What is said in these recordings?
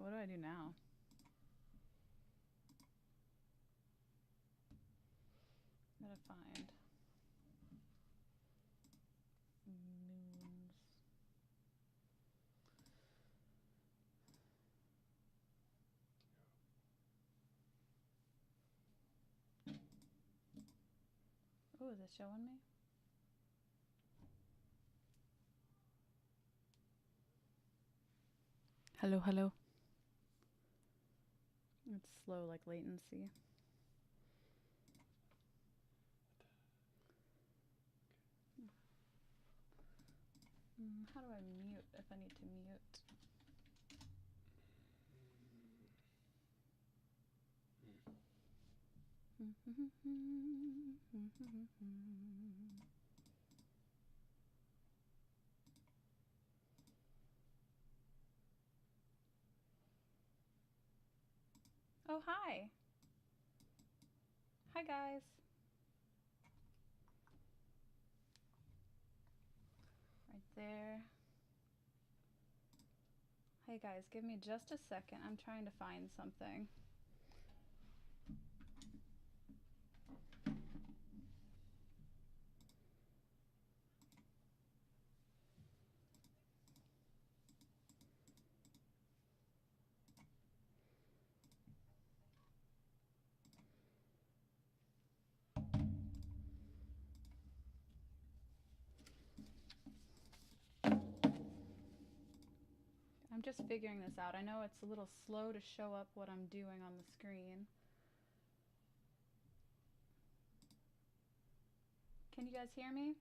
what do I do now? Gotta find moons. Oh, is it showing me? Hello, hello. It's slow like latency. How do I mute if I need to mute? Oh, hi. Hi, guys. Right there. Hey, guys, give me just a second. I'm trying to find something. I'm just figuring this out. I know it's a little slow to show up what I'm doing on the screen. Can you guys hear me?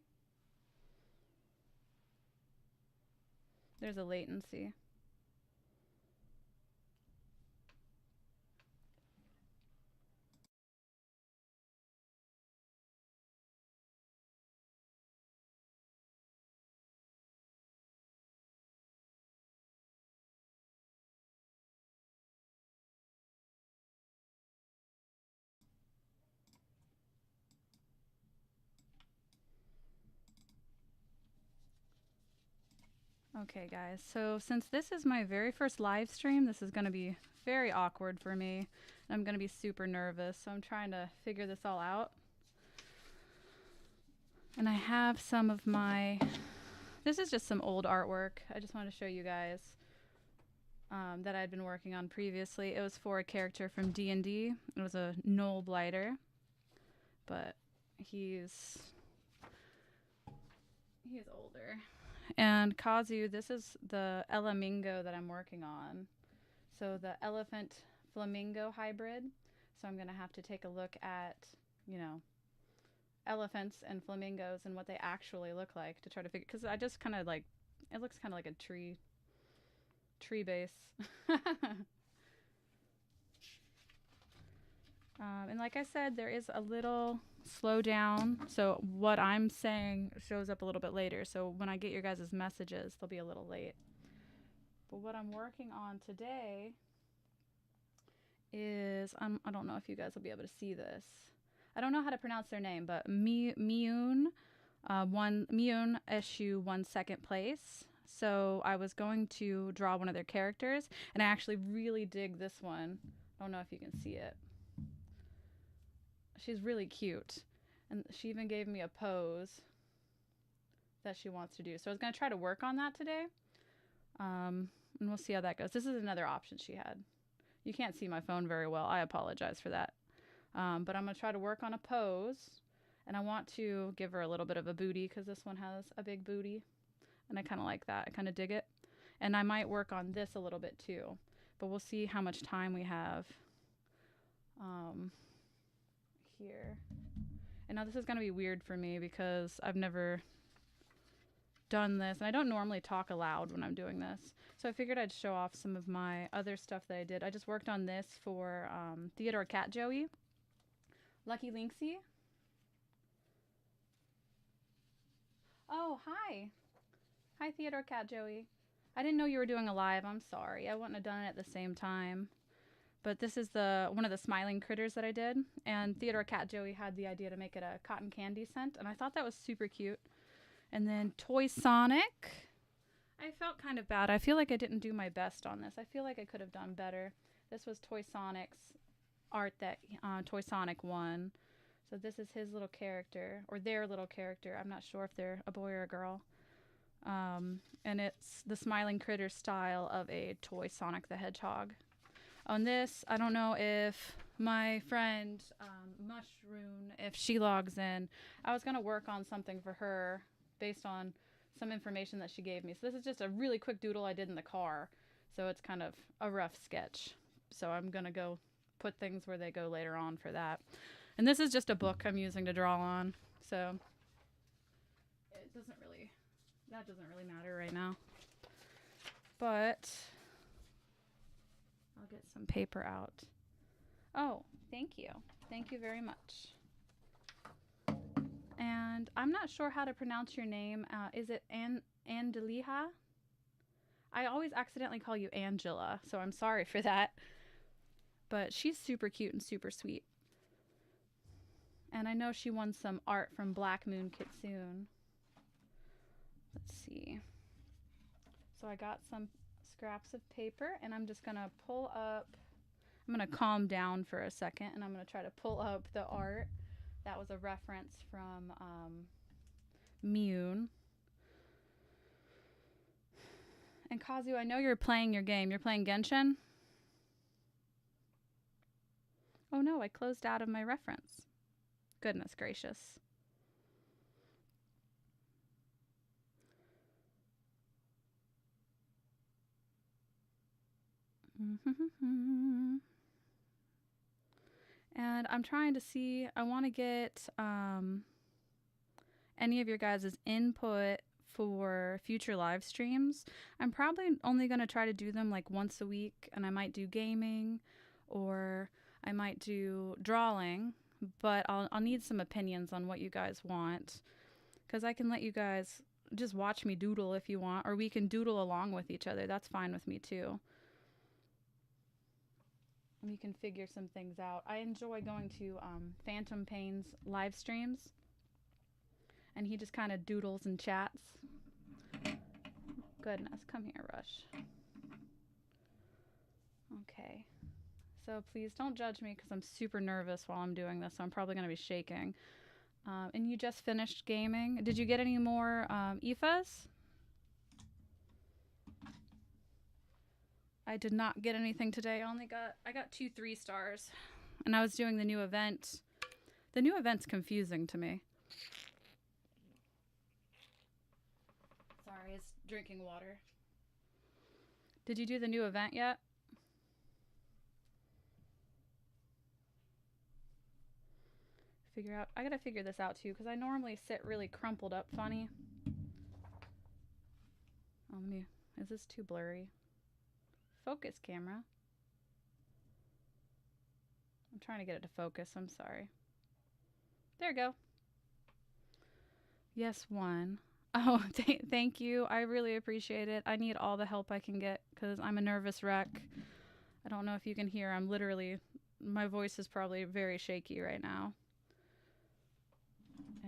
There's a latency. Okay, guys, so since this is my very first live stream, this is going to be very awkward for me. I'm going to be super nervous, so I'm trying to figure this all out. And I have some of my, this is just some old artwork. I just want to show you guys that I'd been working on previously. It was for a character from D&D. It was a Knoll Blighter, but he's older. And Kazu, this is the Elamingo that I'm working on. So the elephant flamingo hybrid. So I'm going to have to take a look at, you know, elephants and flamingos and what they actually look like to try to figure, because I just kind of like, it looks kind of like a tree base. And like I said, there is a little slowdown. So what I'm saying shows up a little bit later. So when I get your guys' messages, they'll be a little late. But what I'm working on today is, I don't know if you guys will be able to see this. I don't know how to pronounce their name, but Miun, esshou won second place. So I was going to draw one of their characters, and I actually really dig this one. I don't know if you can see it. She's really cute, and she even gave me a pose that she wants to do. So I was going to try to work on that today, and we'll see how that goes. This is another option she had. You can't see my phone very well. I apologize for that. But I'm going to try to work on a pose, and I want to give her a little bit of a booty because this one has a big booty, and I kind of like that. I kind of dig it. And I might work on this a little bit too, but we'll see how much time we have here. And now this is going to be weird for me because I've never done this, and I don't normally talk aloud when I'm doing this. So I figured I'd show off some of my other stuff that I did. I just worked on this for Theodore Cat Joey. Lucky Lynxy. Oh, hi. Hi, Theodore Cat Joey. I didn't know you were doing a live. I'm sorry. I wouldn't have done it at the same time. But this is one of the smiling critters that I did. And Theodore Cat Joey had the idea to make it a cotton candy scent. And I thought that was super cute. And then Toy Sonic. I I felt kind of bad. I feel like I didn't do my best on this. I feel like I could have done better. This was Toy Sonic's art that Toy Sonic won. So this is his little character, or their little character. I'm not sure if they're a boy or a girl. And it's the Smiling Critter style of a toy Sonic the Hedgehog. On this, I don't know if my friend Mushroom, if she logs in, I was going to work on something for her based on some information that she gave me. So this is just a really quick doodle I did in the car. So it's kind of a rough sketch. So I'm going to go put things where they go later on for that. And this is just a book I'm using to draw on. So it doesn't really, that doesn't really matter right now. But I'll get some paper out. Oh, thank you. Thank you very much. And I'm not sure how to pronounce your name. Is it Andeliha? I always accidentally call you Angela, so I'm sorry for that. But she's super cute and super sweet. And I know she won some art from Black Moon Kitsune. Let's see. So I got some scraps of paper, and I'm just going to pull up. I'm going to calm down for a second, and I'm going to try to pull up the art. That was a reference from Mune. And Kazu, I know you're playing your game. You're playing Genshin? Oh no, I closed out of my reference. Goodness gracious. And I'm trying to see, I want to get any of your guys' input for future live streams. I'm probably only going to try to do them like once a week, and I might do gaming or I might do drawing, but I'll need some opinions on what you guys want, because I can let you guys just watch me doodle if you want, or we can doodle along with each other. That's fine with me too. We can figure some things out. I enjoy going to Phantom Pain's live streams, and he just kind of doodles and chats. Goodness, come here, Rush. Okay. So please don't judge me because I'm super nervous while I'm doing this, so I'm probably going to be shaking. And you just finished gaming. Did you get any more EFAs? I did not get anything today. I got 2 3-stars. And I was doing the new event. The new event's confusing to me. Sorry, it's drinking water. Did you do the new event yet? I gotta figure this out too, because I normally sit really crumpled up funny. Oh, is this too blurry? Focus, camera. I'm trying to get it to focus. I'm sorry. There we go. Yes, 1. Oh, thank you. I really appreciate it. I need all the help I can get because I'm a nervous wreck. I don't know if you can hear. My voice is probably very shaky right now.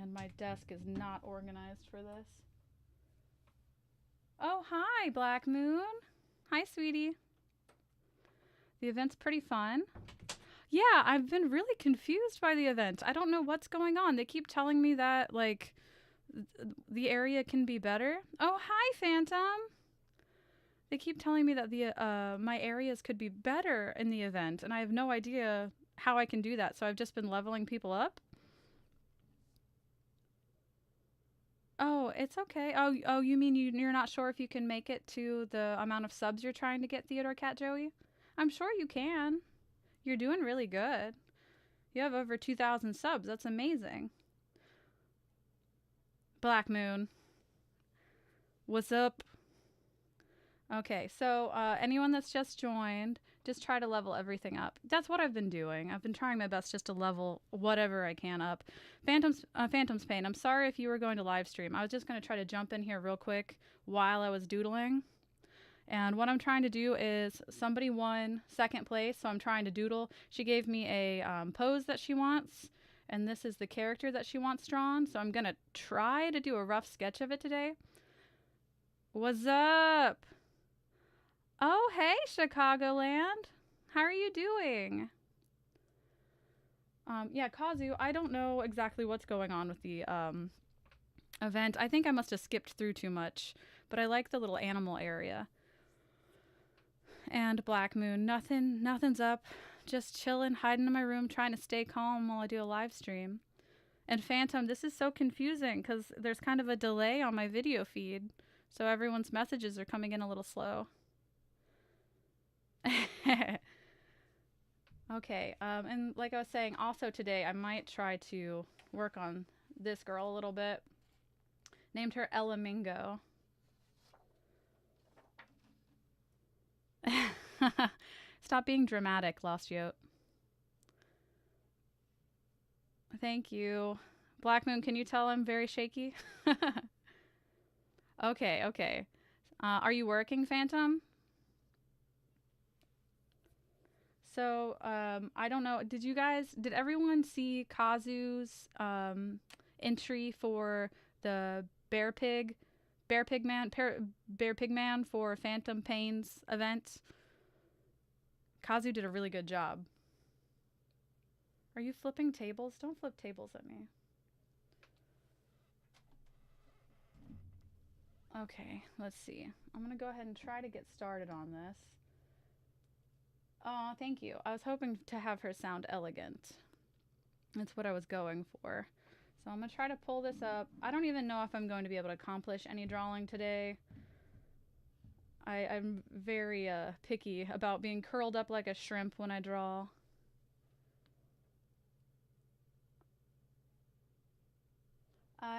And my desk is not organized for this. Oh, hi, Black Moon. Hi, sweetie. The event's pretty fun. Yeah, I've been really confused by the event. I don't know what's going on. They keep telling me that, like, the area can be better. Oh, hi, Phantom. They keep telling me that my areas could be better in the event, and I have no idea how I can do that. So I've just been leveling people up. Oh, it's okay. Oh, you mean you're not sure if you can make it to the amount of subs you're trying to get, Theodore Cat Joey? I'm sure you can. You're doing really good. You have over 2,000 subs. That's amazing. Black Moon. What's up? Okay, so anyone that's just joined, just try to level everything up. That's what I've been doing. I've been trying my best just to level whatever I can up. Phantom's Pain, I'm sorry if you were going to live stream. I was just going to try to jump in here real quick while I was doodling. And what I'm trying to do is, somebody won 2nd place, so I'm trying to doodle. She gave me a pose that she wants, and this is the character that she wants drawn. So I'm going to try to do a rough sketch of it today. What's up? Oh, hey, Chicagoland. How are you doing? Yeah, Kazu, I don't know exactly what's going on with the event. I think I must have skipped through too much, but I like the little animal area. And Black Moon, nothing's up. Just chilling, hiding in my room, trying to stay calm while I do a live stream. And Phantom, this is so confusing because there's kind of a delay on my video feed, so everyone's messages are coming in a little slow. Okay, and like I was saying, also today I might try to work on this girl a little bit. Named her Elamingo. Stop being dramatic, Lost Yote. Thank you. Black Moon, can you tell I'm very shaky? Okay, okay. Are you working, Phantom? So, I don't know. Did everyone see Kazu's entry for the Bear Pig Man for Phantom Pain's event? Kazu did a really good job. Are you flipping tables? Don't flip tables at me. Okay, let's see. I'm gonna go ahead and try to get started on this. Oh, thank you. I was hoping to have her sound elegant. That's what I was going for. So I'm gonna try to pull this up. I don't even know if I'm going to be able to accomplish any drawing today. I'm very picky about being curled up like a shrimp when I draw.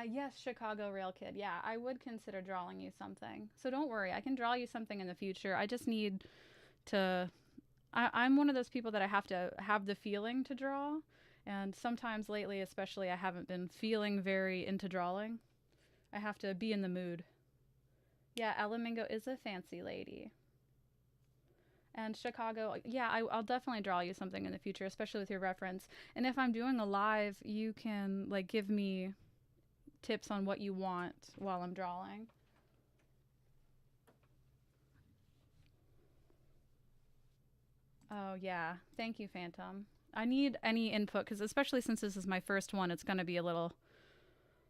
Yes, Chicago Rail Kid. Yeah, I would consider drawing you something. So don't worry, I can draw you something in the future. I just need to. I'm one of those people that I have to have the feeling to draw. And sometimes lately, especially, I haven't been feeling very into drawing. I have to be in the mood. Yeah, Elamingo is a fancy lady. And Chicago, yeah, I'll definitely draw you something in the future, especially with your reference. And if I'm doing a live, you can like give me tips on what you want while I'm drawing. Oh yeah, thank you, Phantom. I need any input because especially since this is my first one, it's going to be a little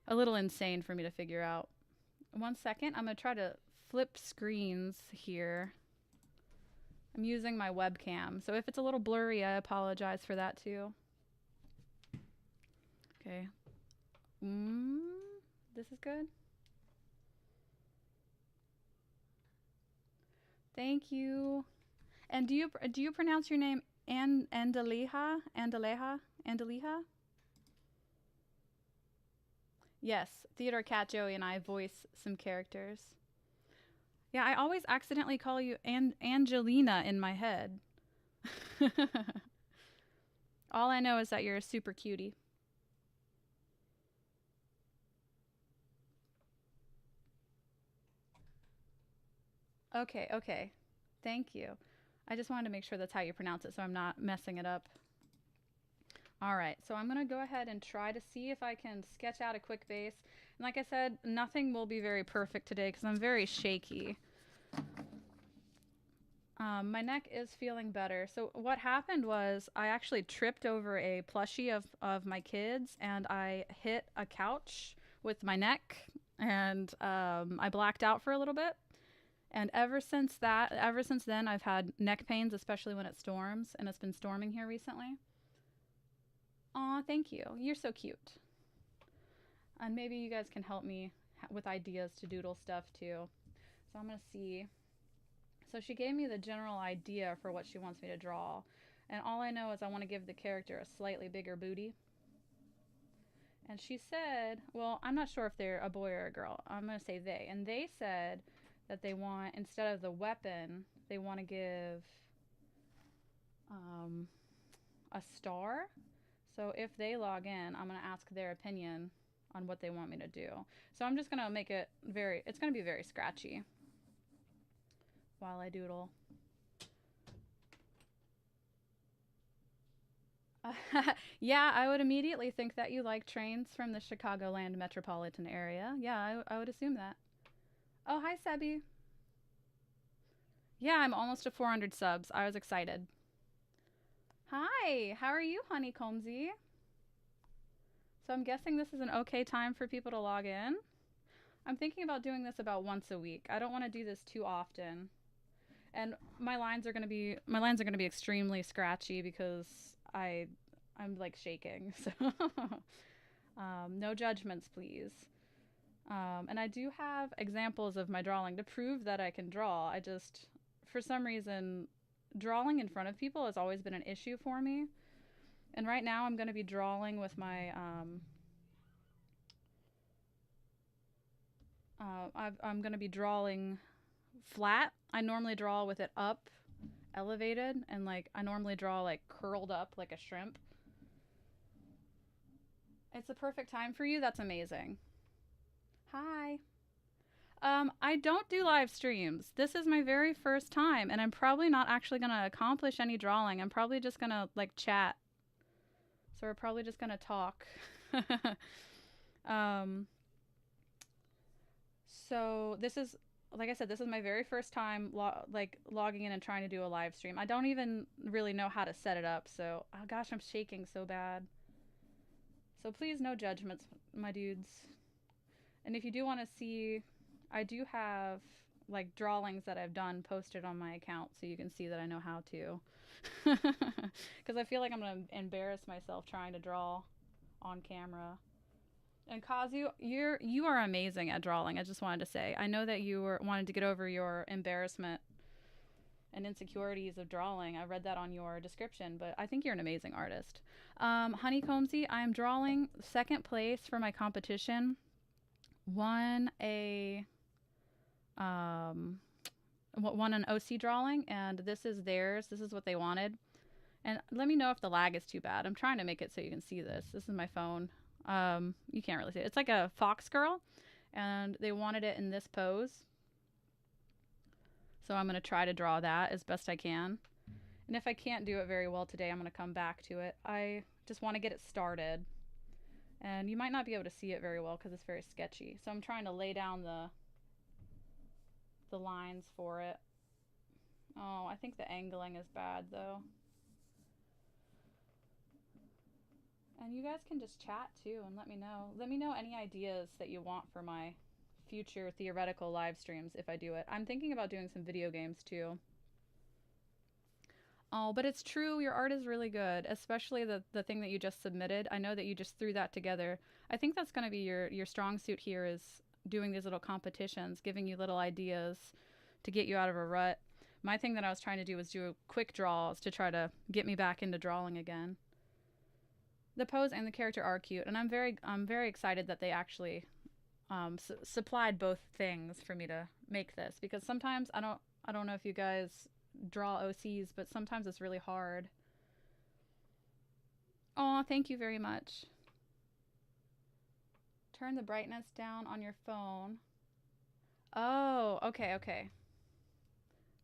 insane for me to figure out. 1 second, I'm going to try to flip screens here. I'm using my webcam, so if it's a little blurry, I apologize for that too. Okay. This is good. Thank you. And do you pronounce your name Andaleha? Andaleha? Andaleha? Yes, Theodore Cat Joey and I voice some characters. Yeah, I always accidentally call you Angelina in my head. All I know is that you're a super cutie. Okay, okay. Thank you. I just wanted to make sure that's how you pronounce it so I'm not messing it up. All right, so I'm going to go ahead and try to see if I can sketch out a quick base. And like I said, nothing will be very perfect today because I'm very shaky. My neck is feeling better. So what happened was I actually tripped over a plushie of my kids and I hit a couch with my neck and I blacked out for a little bit. And ever since then, I've had neck pains, especially when it storms, and it's been storming here recently. Aw, thank you. You're so cute. And maybe you guys can help me with ideas to doodle stuff too. So I'm going to see. So she gave me the general idea for what she wants me to draw. And all I know is I want to give the character a slightly bigger booty. And she said, well, I'm not sure if they're a boy or a girl. I'm going to say they. And they said that they want, instead of the weapon, they want to give a star. So if they log in, I'm going to ask their opinion on what they want me to do. So I'm just going to make it it's going to be very scratchy while I doodle. Yeah, I would immediately think that you like trains from the Chicagoland metropolitan area. Yeah, I would assume that. Oh, hi, Sebi. Yeah, I'm almost to 400 subs. I was excited. Hi, how are you, Honeycombsy? So I'm guessing this is an okay time for people to log in. I'm thinking about doing this about once a week. I don't want to do this too often. And my lines are gonna be extremely scratchy because I'm like shaking. So no judgments, please. And I do have examples of my drawing to prove that I can draw. I just, for some reason, drawing in front of people has always been an issue for me. And right now I'm going to be drawing with my, I'm going to be drawing flat. I normally draw with it up, elevated, and like I normally draw like curled up like a shrimp. It's the perfect time for you. That's amazing. Hi. I don't do live streams. This is my very first time, and I'm probably not actually gonna accomplish any drawing. I'm probably just gonna like chat. So we're probably just gonna talk. um, so this is, like I said, this is my very first time logging in and trying to do a live stream. I don't even really know how to set it up. So, oh gosh, I'm shaking so bad. So please, no judgments, my dudes. And if you do want to see, I do have like drawings that I've done posted on my account so you can see that I know how to. Because I feel like I'm going to embarrass myself trying to draw on camera. And Kazu, you are amazing at drawing. I just wanted to say. I know that you wanted to get over your embarrassment and insecurities of drawing. I read that on your description, but I think you're an amazing artist. Honeycombsy, I'm drawing second place for my competition. Won an OC drawing, and this is theirs. This is what they wanted. And let me know if the lag is too bad. I'm trying to make it so you can see this. This is my phone. You can't really see it. It's like a fox girl, and they wanted it in this pose. So I'm going to try to draw that as best I can. And if I can't do it very well today, I'm going to come back to it. I just want to get it started. And you might not be able to see it very well because it's very sketchy. So I'm trying to lay down the lines for it. Oh, I think the angling is bad though. And you guys can just chat too and let me know. Let me know any ideas that you want for my future theoretical live streams if I do it. I'm thinking about doing some video games too. Oh, but it's true. Your art is really good, especially the thing that you just submitted. I know that you just threw that together. I think that's going to be your strong suit here is doing these little competitions, giving you little ideas to get you out of a rut. My thing that I was trying to do was do quick draws to try to get me back into drawing again. The pose and the character are cute, and I'm very excited that they actually supplied both things for me to make this, because sometimes I don't know if you guys draw OCs, but sometimes it's really hard. Oh, thank you very much. Turn the brightness down on your phone. Oh, okay.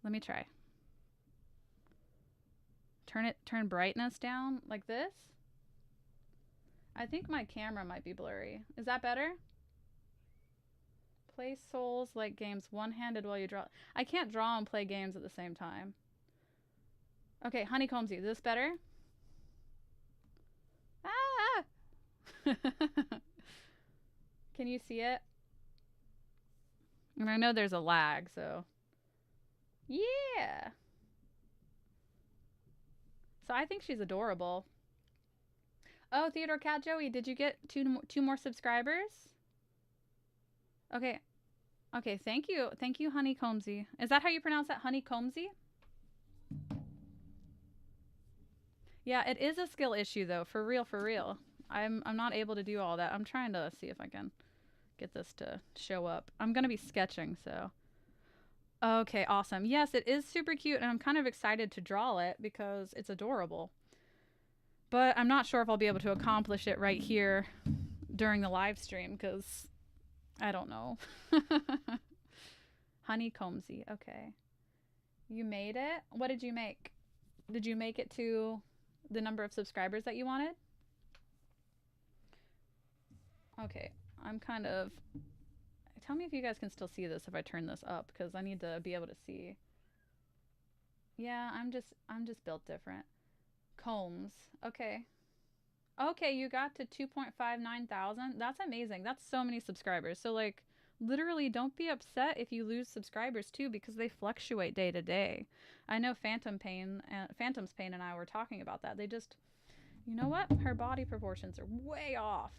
Let me try. Turn brightness down like this. I think my camera might be blurry. Is that better? Play Souls-like games one-handed while you draw. I can't draw and play games at the same time. Okay, Honeycombsy, is this better? Ah! Can you see it? And I know there's a lag, so... Yeah! So I think she's adorable. Oh, Theodore Cat Joey, did you get two more subscribers? Okay. Okay, thank you. Thank you, Honeycombsy. Is that how you pronounce that? Honeycombsy? Yeah, it is a skill issue though, for real. I'm not able to do all that. I'm trying to see if I can get this to show up. I'm going to be sketching, so. Okay, awesome. Yes, it is super cute, and I'm kind of excited to draw it because it's adorable. But I'm not sure if I'll be able to accomplish it right here during the live stream because I don't know. Honeycombsy. Okay. You made it? What did you make? Did you make it to the number of subscribers that you wanted? Okay. I'm kind of Tell me if you guys can still see this if I turn this up, because I need to be able to see. Yeah, I'm just built different. Combs. Okay. Okay, you got to 2.59 thousand. That's amazing. That's so many subscribers. So like literally don't be upset if you lose subscribers too, because they fluctuate day to day. I know Phantom's Pain and I were talking about that. They just, you know what? Her body proportions are way off.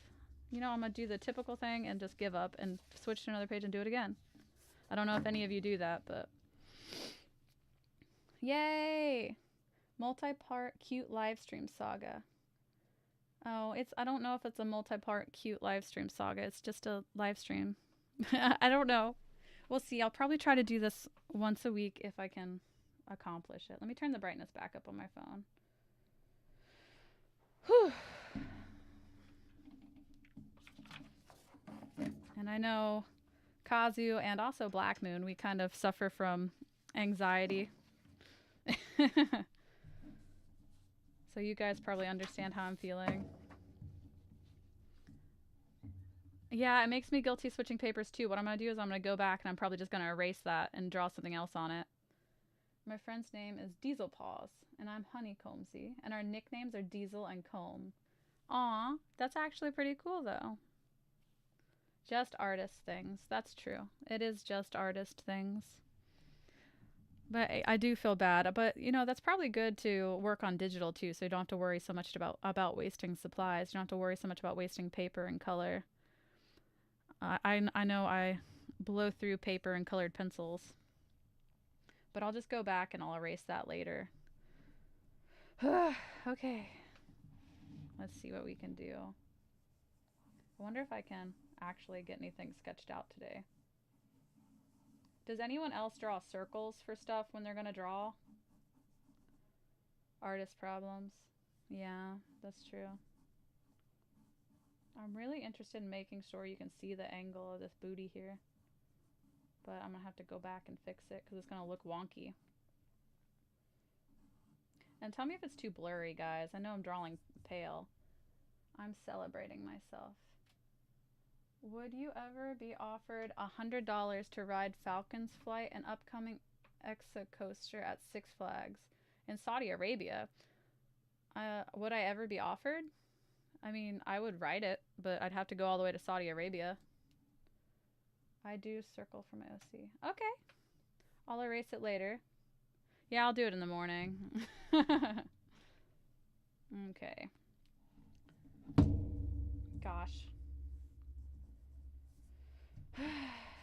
You know, I'm going to do the typical thing and just give up and switch to another page and do it again. I don't know if any of you do that, but yay! Multi-part cute live stream saga. Oh, I don't know if it's a multi-part cute live stream saga. It's just a live stream. I don't know. We'll see. I'll probably try to do this once a week if I can accomplish it. Let me turn the brightness back up on my phone. Whew. And I know Kazu and also Black Moon, we kind of suffer from anxiety. So you guys probably understand how I'm feeling. Yeah, it makes me guilty switching papers too. What I'm going to do is I'm going to go back and I'm probably just going to erase that and draw something else on it. My friend's name is Diesel Paws, and I'm Honeycombsy, and our nicknames are Diesel and Comb. Aw, that's actually pretty cool though. Just artist things. That's true. It is just artist things. But I do feel bad. But, you know, that's probably good to work on digital too, so you don't have to worry so much about wasting supplies. You don't have to worry so much about wasting paper and color. I know I blow through paper and colored pencils. But I'll just go back and I'll erase that later. Okay. Let's see what we can do. I wonder if I can actually get anything sketched out today. Does anyone else draw circles for stuff when they're going to draw? Artist problems. Yeah, that's true. I'm really interested in making sure you can see the angle of this booty here. But I'm going to have to go back and fix it because it's going to look wonky. And tell me if it's too blurry, guys. I know I'm drawing pale. I'm celebrating myself. Would you ever be offered $100 to ride Falcon's Flight, an upcoming EXA coaster at Six Flags in Saudi Arabia? Would I ever be offered? I mean, I would ride it, but I'd have to go all the way to Saudi Arabia. I do circle for my OC. Okay. I'll erase it later. Yeah, I'll do it in the morning. Okay. Gosh.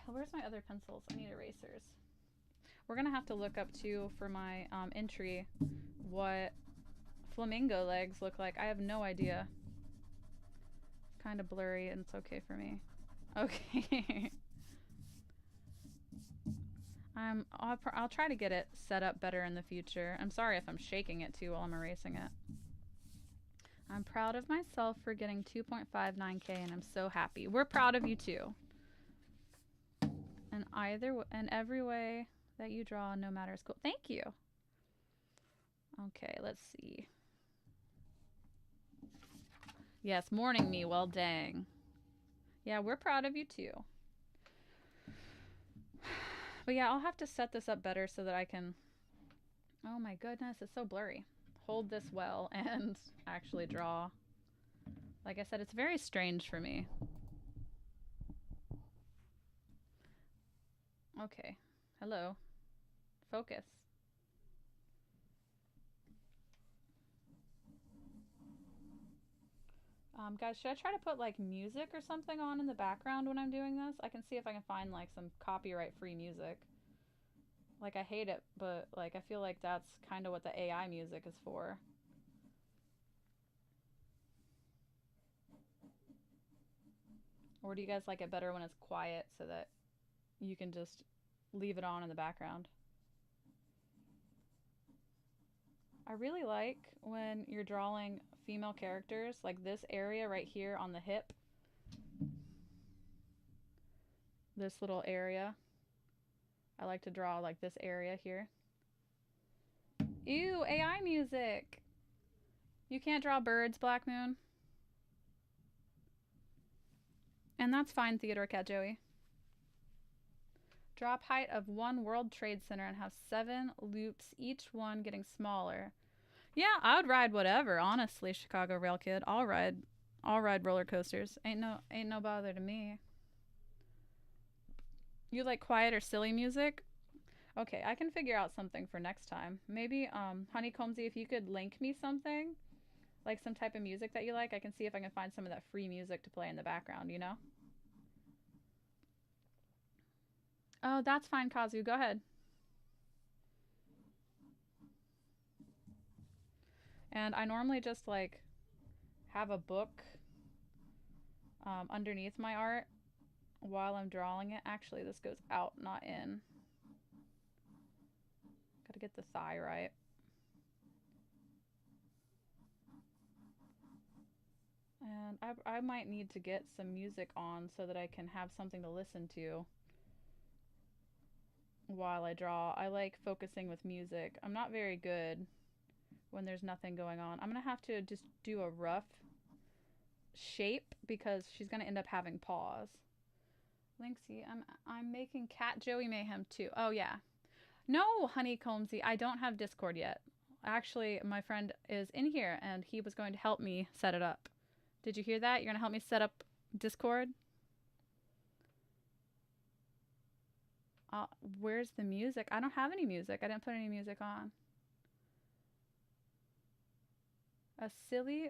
Where's my other pencils? I need erasers. We're gonna have to look up too for my entry what flamingo legs look like. I have no idea. Kind of blurry, and it's okay for me. Okay. I'll try to get it set up better in the future. I'm sorry if I'm shaking it too while I'm erasing it. I'm proud of myself for getting 2.59K, and I'm so happy. We're proud of you too. And every way that you draw, no matter, is cool. Thank you. Okay, let's see. Yes, morning me. Well, dang. Yeah, we're proud of you too. But yeah, I'll have to set this up better so that I can... Oh my goodness, it's so blurry. Hold this well and actually draw. Like I said, it's very strange for me. Okay. Hello. Focus. Guys, should I try to put like music or something on in the background when I'm doing this? I can see if I can find like some copyright-free music. Like, I hate it, but like I feel like that's kind of what the AI music is for. Or do you guys like it better when it's quiet so that you can just leave it on in the background? I really like when you're drawing female characters, like this area right here on the hip. This little area. I like to draw like this area here. Ew, AI music! You can't draw birds, Black Moon. And that's fine, Theodore Cat Joey. Drop height of 1 World Trade Center and have 7 loops, each one getting smaller. Yeah, I would ride whatever, honestly, Chicago Rail Kid. I'll ride roller coasters. Ain't no bother to me. You like quiet or silly music? Okay, I can figure out something for next time. Maybe, Honeycombsy, if you could link me something, like some type of music that you like, I can see if I can find some of that free music to play in the background, you know? Oh, that's fine, Kazu. Go ahead. And I normally just, like, have a book underneath my art while I'm drawing it. Actually, this goes out, not in. Gotta get the thigh right. And I might need to get some music on so that I can have something to listen to while I draw. I like focusing with music. I'm not very good when there's nothing going on. I'm gonna have to just do a rough shape because she's gonna end up having paws. Lynxy, I'm making Cat Joey Mayhem too. Oh yeah. No, Honeycombsy, I don't have Discord yet. Actually, my friend is in here and he was going to help me set it up. Did you hear that? You're gonna help me set up Discord? Where's the music? I don't have any music. I didn't put any music on. A silly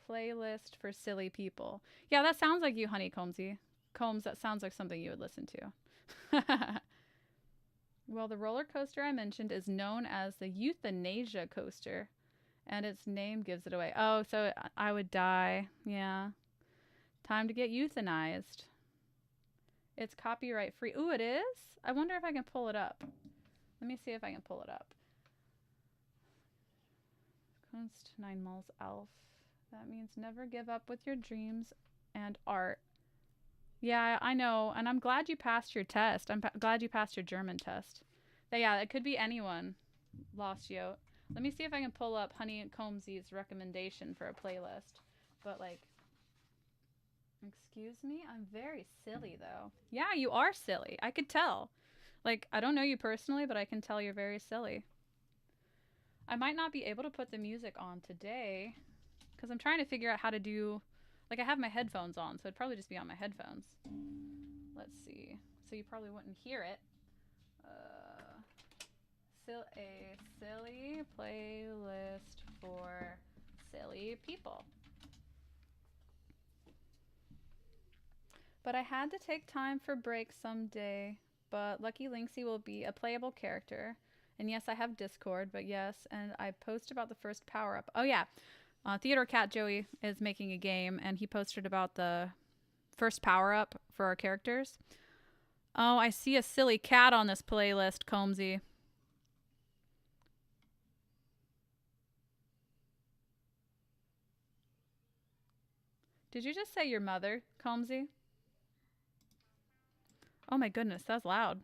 playlist for silly people. Yeah, that sounds like you, Honeycombsy. Combs, that sounds like something you would listen to. Well, the roller coaster I mentioned is known as the euthanasia coaster, and its name gives it away. Oh, so I would die. Yeah. Time to get euthanized. It's copyright free. Ooh, it is? I wonder if I can pull it up. Let me see if I can pull it up. Kunst 9 Malls Elf. That means never give up with your dreams and art. Yeah, I know, and I'm glad you passed your test. I'm glad you passed your German test. But yeah, it could be anyone, Lost Yote. Let me see if I can pull up Honeycombsy's recommendation for a playlist. But, like, excuse me? I'm very silly, though. Yeah, you are silly. I could tell. Like, I don't know you personally, but I can tell you're very silly. I might not be able to put the music on today because I'm trying to figure out how to do... Like, I have my headphones on, so it'd probably just be on my headphones. Let's see. So you probably wouldn't hear it. A silly playlist for silly people. But I had to take time for breaks someday. But Lucky Lynxy will be a playable character. And yes, I have Discord, but yes, and I post about the first power-up. Oh, yeah. Theodore Cat Joey is making a game, and he posted about the first power-up for our characters. Oh, I see a silly cat on this playlist, Combsy. Did you just say your mother, Combsy? Oh my goodness, that's loud.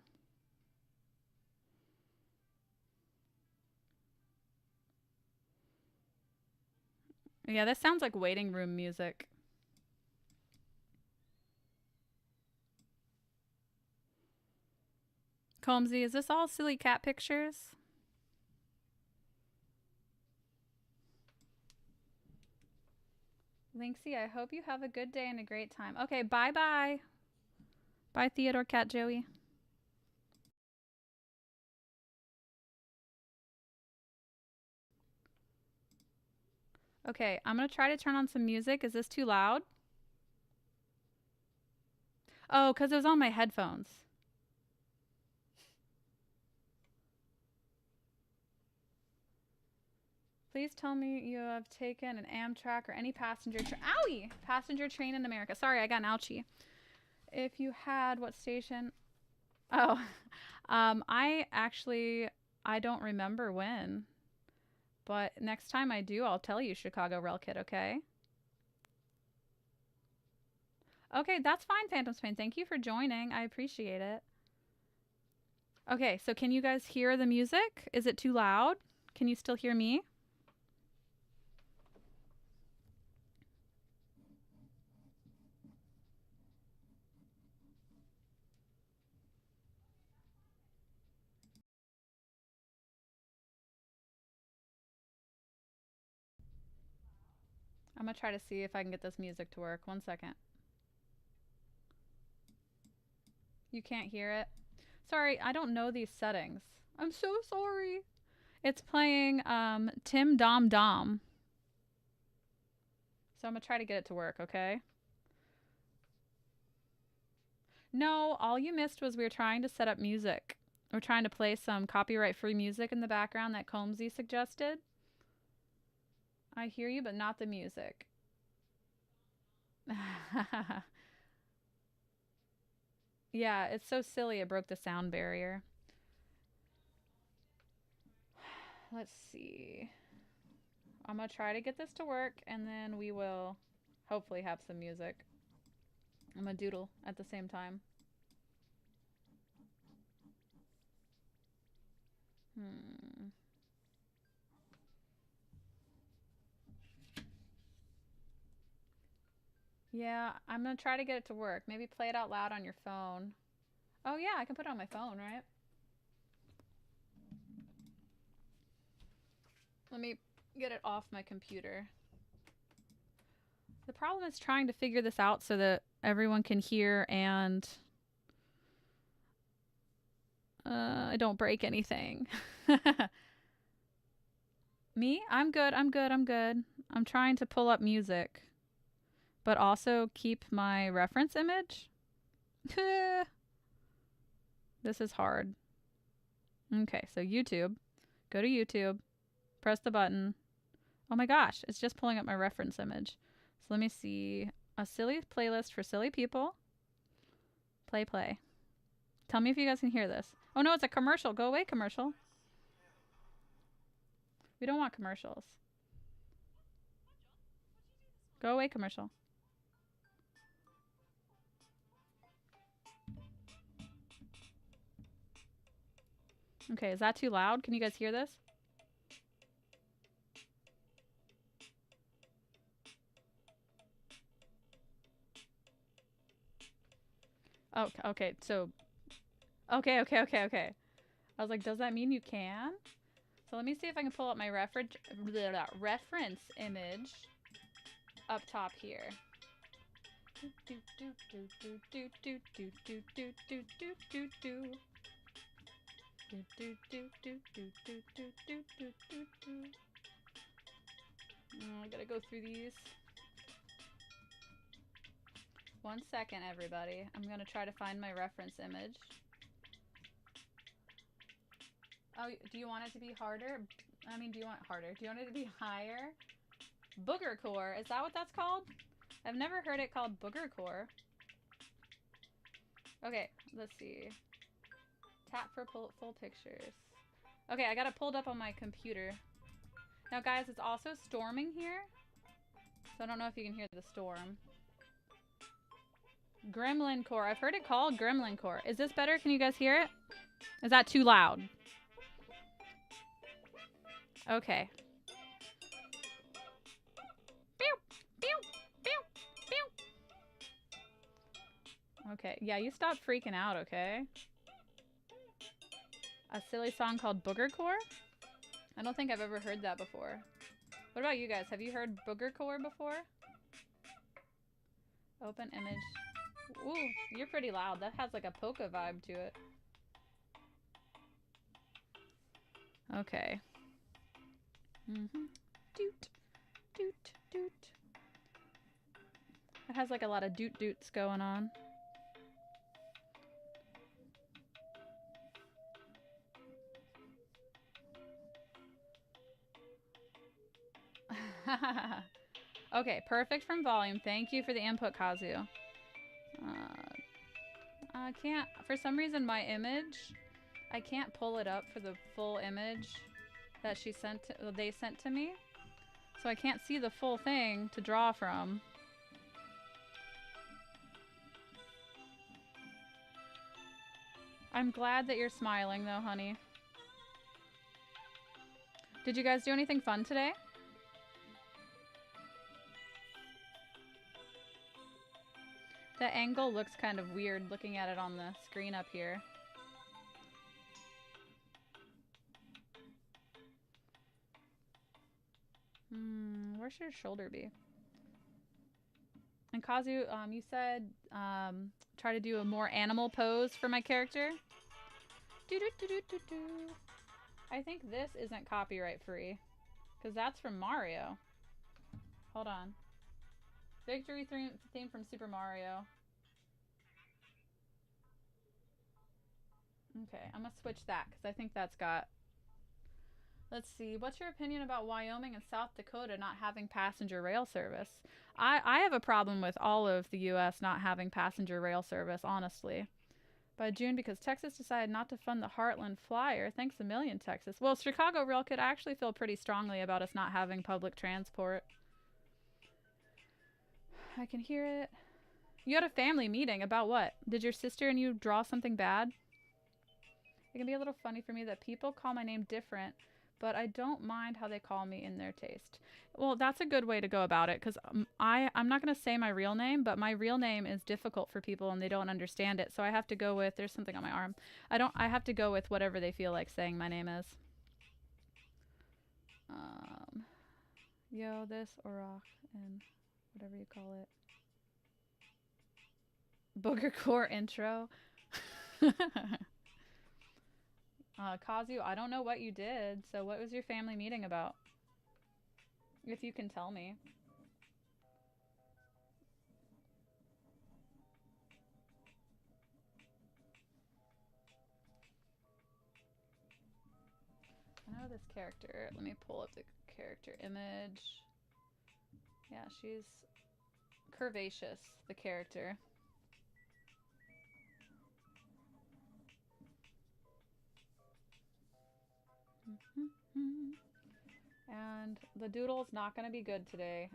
Yeah, this sounds like waiting room music. Combsy, is this all silly cat pictures? Lynxy, I hope you have a good day and a great time. Okay, bye-bye. Bye, Theodore Cat Joey. Okay, I'm going to try to turn on some music. Is this too loud? Oh, because it was on my headphones. Please tell me you have taken an Amtrak or any passenger Owie! Passenger train in America. Sorry, I got an ouchie. If you had, what station? Oh, I don't remember when. But next time I do, I'll tell you, Chicago Rail Kid, okay? Okay, that's fine, Phantom Spain. Thank you for joining. I appreciate it. Okay, so can you guys hear the music? Is it too loud? Can you still hear me? I'm gonna try to see if I can get this music to work. 1 second. You can't hear it? Sorry, I don't know these settings. I'm so sorry. It's playing Tim Dom Dom. So I'm gonna try to get it to work, okay? No, all you missed was we were trying to set up music. We're trying to play some copyright-free music in the background that Combsy suggested. I hear you, but not the music. Yeah, it's so silly it broke the sound barrier. Let's see. I'm gonna try to get this to work, and then we will hopefully have some music. I'm gonna doodle at the same time. Yeah, I'm gonna try to get it to work. Maybe play it out loud on your phone. Oh yeah, I can put it on my phone, right? Let me get it off my computer. The problem is trying to figure this out so that everyone can hear and I don't break anything. Me? I'm good. I'm trying to pull up music, but also keep my reference image. This is hard. Okay, so YouTube. Go to YouTube. Press the button. Oh my gosh, it's just pulling up my reference image. So let me see. A silly playlist for silly people. Play. Tell me if you guys can hear this. Oh no, it's a commercial. Go away, commercial. We don't want commercials. Go away, commercial. Okay, is that too loud? Can you guys hear this? Oh, okay, so... Okay. I was like, does that mean you can? So let me see if I can pull up my reference image up top here. I gotta go through these. 1 second, everybody. I'm gonna try to find my reference image. Oh, do you want it to be harder? I mean, do you want it harder? Do you want it to be higher? Boogercore. Is that what that's called? I've never heard it called boogercore. Okay, let's see. Tap for full pictures. Okay, I got it pulled up on my computer. Now, guys, it's also storming here. So I don't know if you can hear the storm. Gremlin core. I've heard it called gremlin core. Is this better? Can you guys hear it? Is that too loud? Okay. Okay. Yeah, you stop freaking out, okay? A silly song called Boogercore? I don't think I've ever heard that before. What about you guys? Have you heard Boogercore before? Open image. Ooh, you're pretty loud. That has like a polka vibe to it. Okay. Doot. It has like a lot of doot-doots going on. Okay, perfect from volume. Thank you for the input, Kazu. I can't, for some reason, my image, I can't pull it up for the full image that they sent to me. So I can't see the full thing to draw from. I'm glad that you're smiling though, honey. Did you guys do anything fun today? The angle looks kind of weird looking at it on the screen up here. Where should her shoulder be? And Kazu, you said try to do a more animal pose for my character. I think this isn't copyright free, because that's from Mario. Hold on. Victory theme from Super Mario. Okay, I'm gonna switch that because I think that's got. Let's see. What's your opinion about Wyoming and South Dakota not having passenger rail service? I have a problem with all of the U.S. not having passenger rail service, honestly. By June, because Texas decided not to fund the Heartland Flyer. Thanks a million, Texas. Well, Chicago Rail could actually feel pretty strongly about us not having public transport. I can hear it. You had a family meeting. About what? Did your sister and you draw something bad? It can be a little funny for me that people call my name different, but I don't mind how they call me in their taste. Well, that's a good way to go about it, because I'm not going to say my real name, but my real name is difficult for people and they don't understand it. So I have to go with, there's something on my arm. I have to go with whatever they feel like saying my name is. Yo, this, Orach, and whatever you call it. Booger Core intro. Kazu, I don't know what you did. So what was your family meeting about? If you can tell me. I know this character. Let me pull up the character image. Yeah, she's curvaceous, the character. And the doodle's not going to be good today.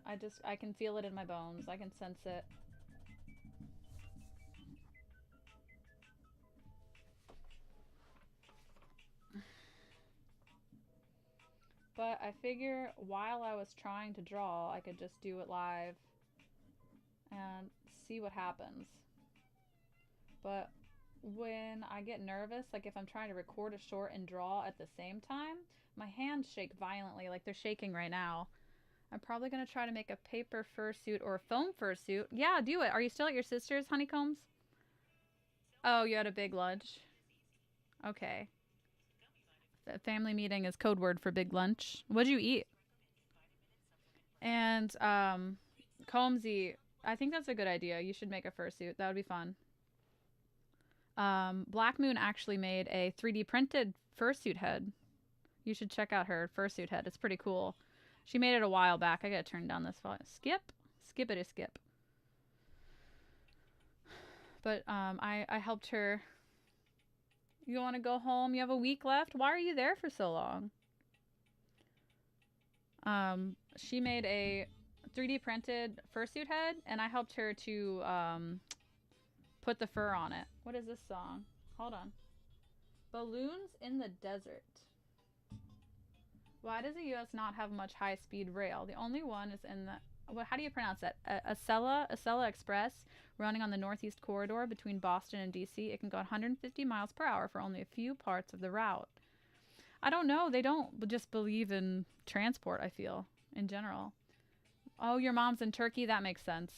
I can feel it in my bones. I can sense it. But I figure while I was trying to draw, I could just do it live and see what happens. But when I get nervous, like if I'm trying to record a short and draw at the same time, my hands shake violently, like they're shaking right now. I'm probably going to try to make a paper fursuit or a foam fursuit. Yeah, do it. Are you still at your sister's, Honeycombs? Oh, you had a big lunch? Okay. The family meeting is code word for big lunch. What'd you eat? And, Combsy, I think that's a good idea. You should make a fursuit. That would be fun. Black Moon actually made a 3D printed fursuit head. You should check out her fursuit head. It's pretty cool. She made it a while back. I gotta turn down this volume. Skip? Skippity skip. But I helped her. You want to go home? You have a week left? Why are you there for so long? She made a 3D printed fursuit head, and I helped her to put the fur on it. What is this song? Hold on. Balloons in the Desert. Why does the U.S. not have much high-speed rail? The only one is in the... how do you pronounce that? Acela Express, running on the Northeast Corridor between Boston and D.C. It can go 150 miles per hour for only a few parts of the route. I don't know. They don't just believe in transport, I feel, in general. Oh, your mom's in Turkey? That makes sense.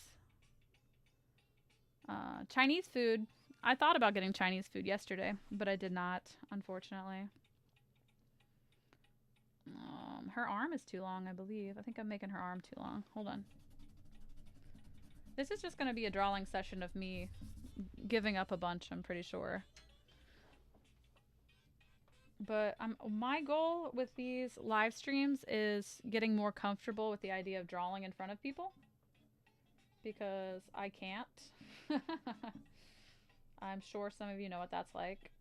Chinese food. I thought about getting Chinese food yesterday, but I did not, unfortunately. Her arm is too long, I believe. I think I'm making her arm too long. Hold on. This is just going to be a drawing session of me giving up a bunch, I'm pretty sure. But my goal with these live streams is getting more comfortable with the idea of drawing in front of people. Because I can't. I'm sure some of you know what that's like.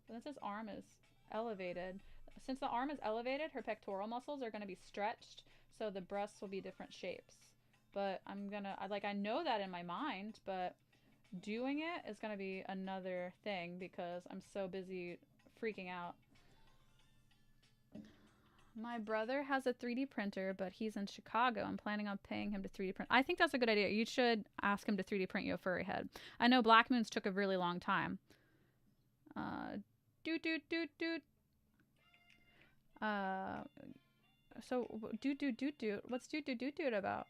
Since his arm is elevated. Since the arm is elevated, her pectoral muscles are going to be stretched, so the breasts will be different shapes. But I know that in my mind, but doing it is going to be another thing because I'm so busy freaking out. My brother has a 3D printer, but he's in Chicago. I'm planning on paying him to 3D print. I think that's a good idea. You should ask him to 3D print you a furry head. I know Black Moon's took a really long time. So, what's doot about?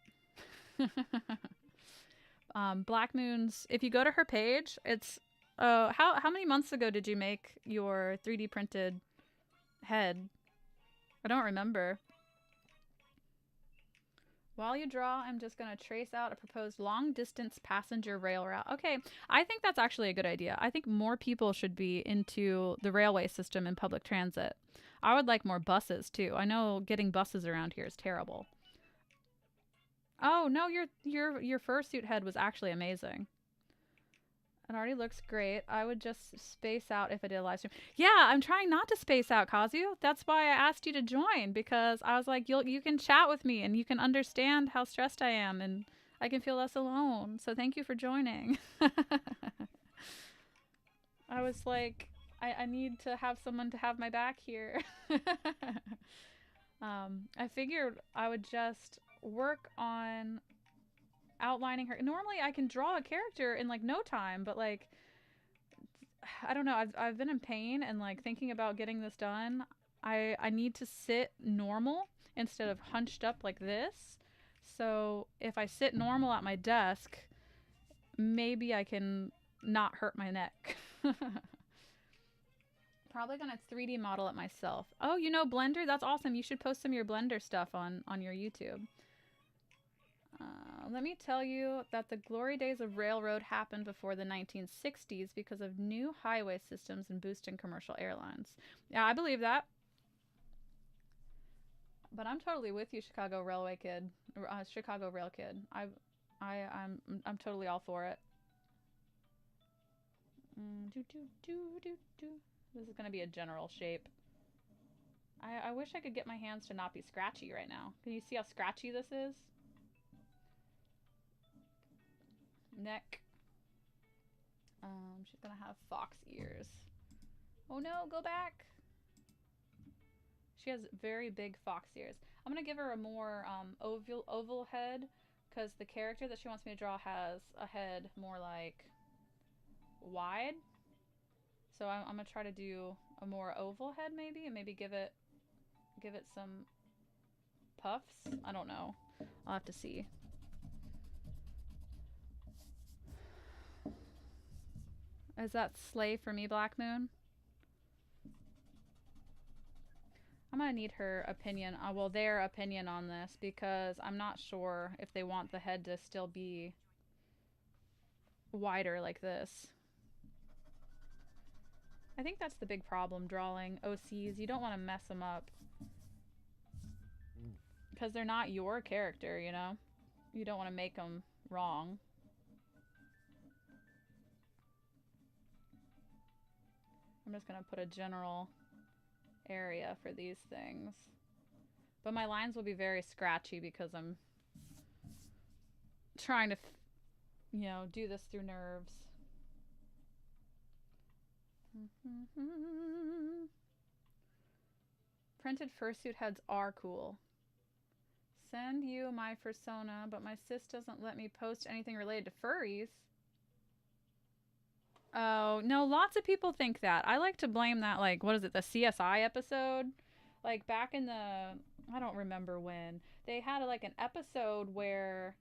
Black Moon's, if you go to her page, it's how many months ago did you make your 3D printed head? I don't remember. While you draw, I'm just going to trace out a proposed long-distance passenger rail route. Okay, I think that's actually a good idea. I think more people should be into the railway system and public transit. I would like more buses, too. I know getting buses around here is terrible. Oh, no, your fursuit head was actually amazing. It already looks great. I would just space out if I did a live stream. Yeah, I'm trying not to space out, Kazu. That's why I asked you to join, because I was like, you can chat with me and you can understand how stressed I am and I can feel less alone. So thank you for joining. I was like, I need to have someone to have my back here. I figured I would just work on outlining her. Normally I can draw a character in like no time, but like I don't know, I've been in pain and like thinking about getting this done. I need to sit normal instead of hunched up like this. So if I sit normal at my desk, maybe I can not hurt my neck. Probably gonna 3D model it myself. Oh, you know Blender? That's awesome. You should post some of your Blender stuff on your YouTube. Let me tell you that the glory days of railroad happened before the 1960s because of new highway systems and boosting commercial airlines. Yeah, I believe that. But I'm totally with you, Chicago Railway Kid. Chicago Rail Kid. I'm totally all for it. This is gonna be a general shape. I wish I could get my hands to not be scratchy right now. Can you see how scratchy this is? Neck. She's gonna have fox ears. Oh no, go back. She has very big fox ears. I'm gonna give her a more oval head because the character that she wants me to draw has a head more like wide. So I'm gonna try to do a more oval head maybe, and maybe give it some puffs. I don't know. I'll have to see. Is that slay for me, Black Moon? I'm gonna need her opinion, well, their opinion on this, because I'm not sure if they want the head to still be wider like this. I think that's the big problem drawing OCs. You don't want to mess them up. Because they're not your character, you know? You don't want to make them wrong. I'm just going to put a general area for these things. But my lines will be very scratchy because I'm trying to, you know, do this through nerves. Printed fursuit heads are cool. Send you my persona, but my sis doesn't let me post anything related to furries. Oh, no, lots of people think that. I like to blame that, like, what is it, the CSI episode? Like, back in the, I don't remember when, they had, like, an episode where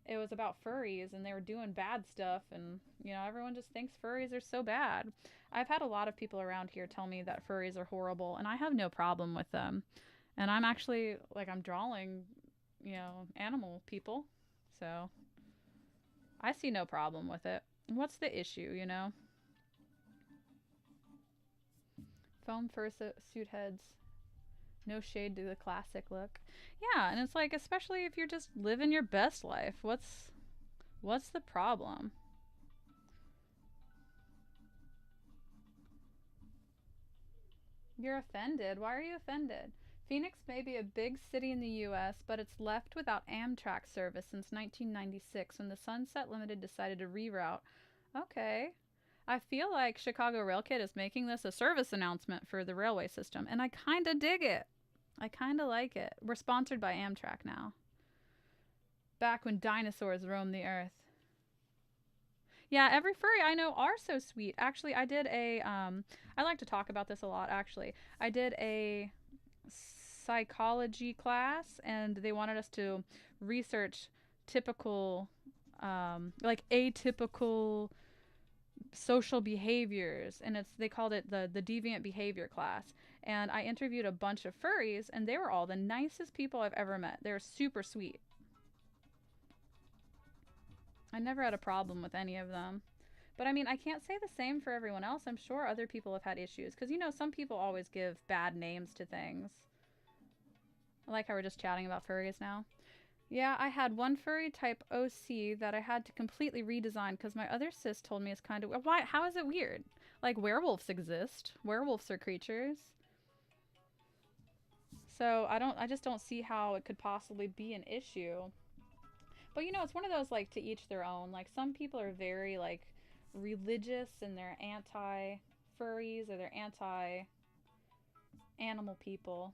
it was about furries, and they were doing bad stuff, and, you know, everyone just thinks furries are so bad. I've had a lot of people around here tell me that furries are horrible, and I have no problem with them. And I'm actually, like, I'm drawing, you know, animal people, so I see no problem with it. What's the issue, you know? Foam fursuit heads. No shade to the classic look. Yeah, and it's like, especially if you're just living your best life, what's the problem? You're offended? Why are you offended? Phoenix may be a big city in the U.S., but it's left without Amtrak service since 1996 when the Sunset Limited decided to reroute. Okay. I feel like Chicago Rail Kid is making this a service announcement for the railway system, and I kind of dig it. I kind of like it. We're sponsored by Amtrak now. Back when dinosaurs roamed the earth. Yeah, every furry I know are so sweet. Actually, I did a, I like to talk about this a lot, actually. I did a psychology class, and they wanted us to research typical like atypical social behaviors, and they called it the deviant behavior class. And I interviewed a bunch of furries, and they were all the nicest people I've ever met. They're super sweet. I never had a problem with any of them. But I mean, I can't say the same for everyone else. I'm sure other people have had issues because, you know, some people always give bad names to things. I like how we're just chatting about furries now. Yeah, I had one furry type OC that I had to completely redesign because my other sis told me it's kind of... Why? How is it weird? Like, werewolves exist. Werewolves are creatures. So I just don't see how it could possibly be an issue. But, you know, it's one of those, like, to each their own. Like, some people are very, like, religious and they're anti-furries or they're anti-animal people.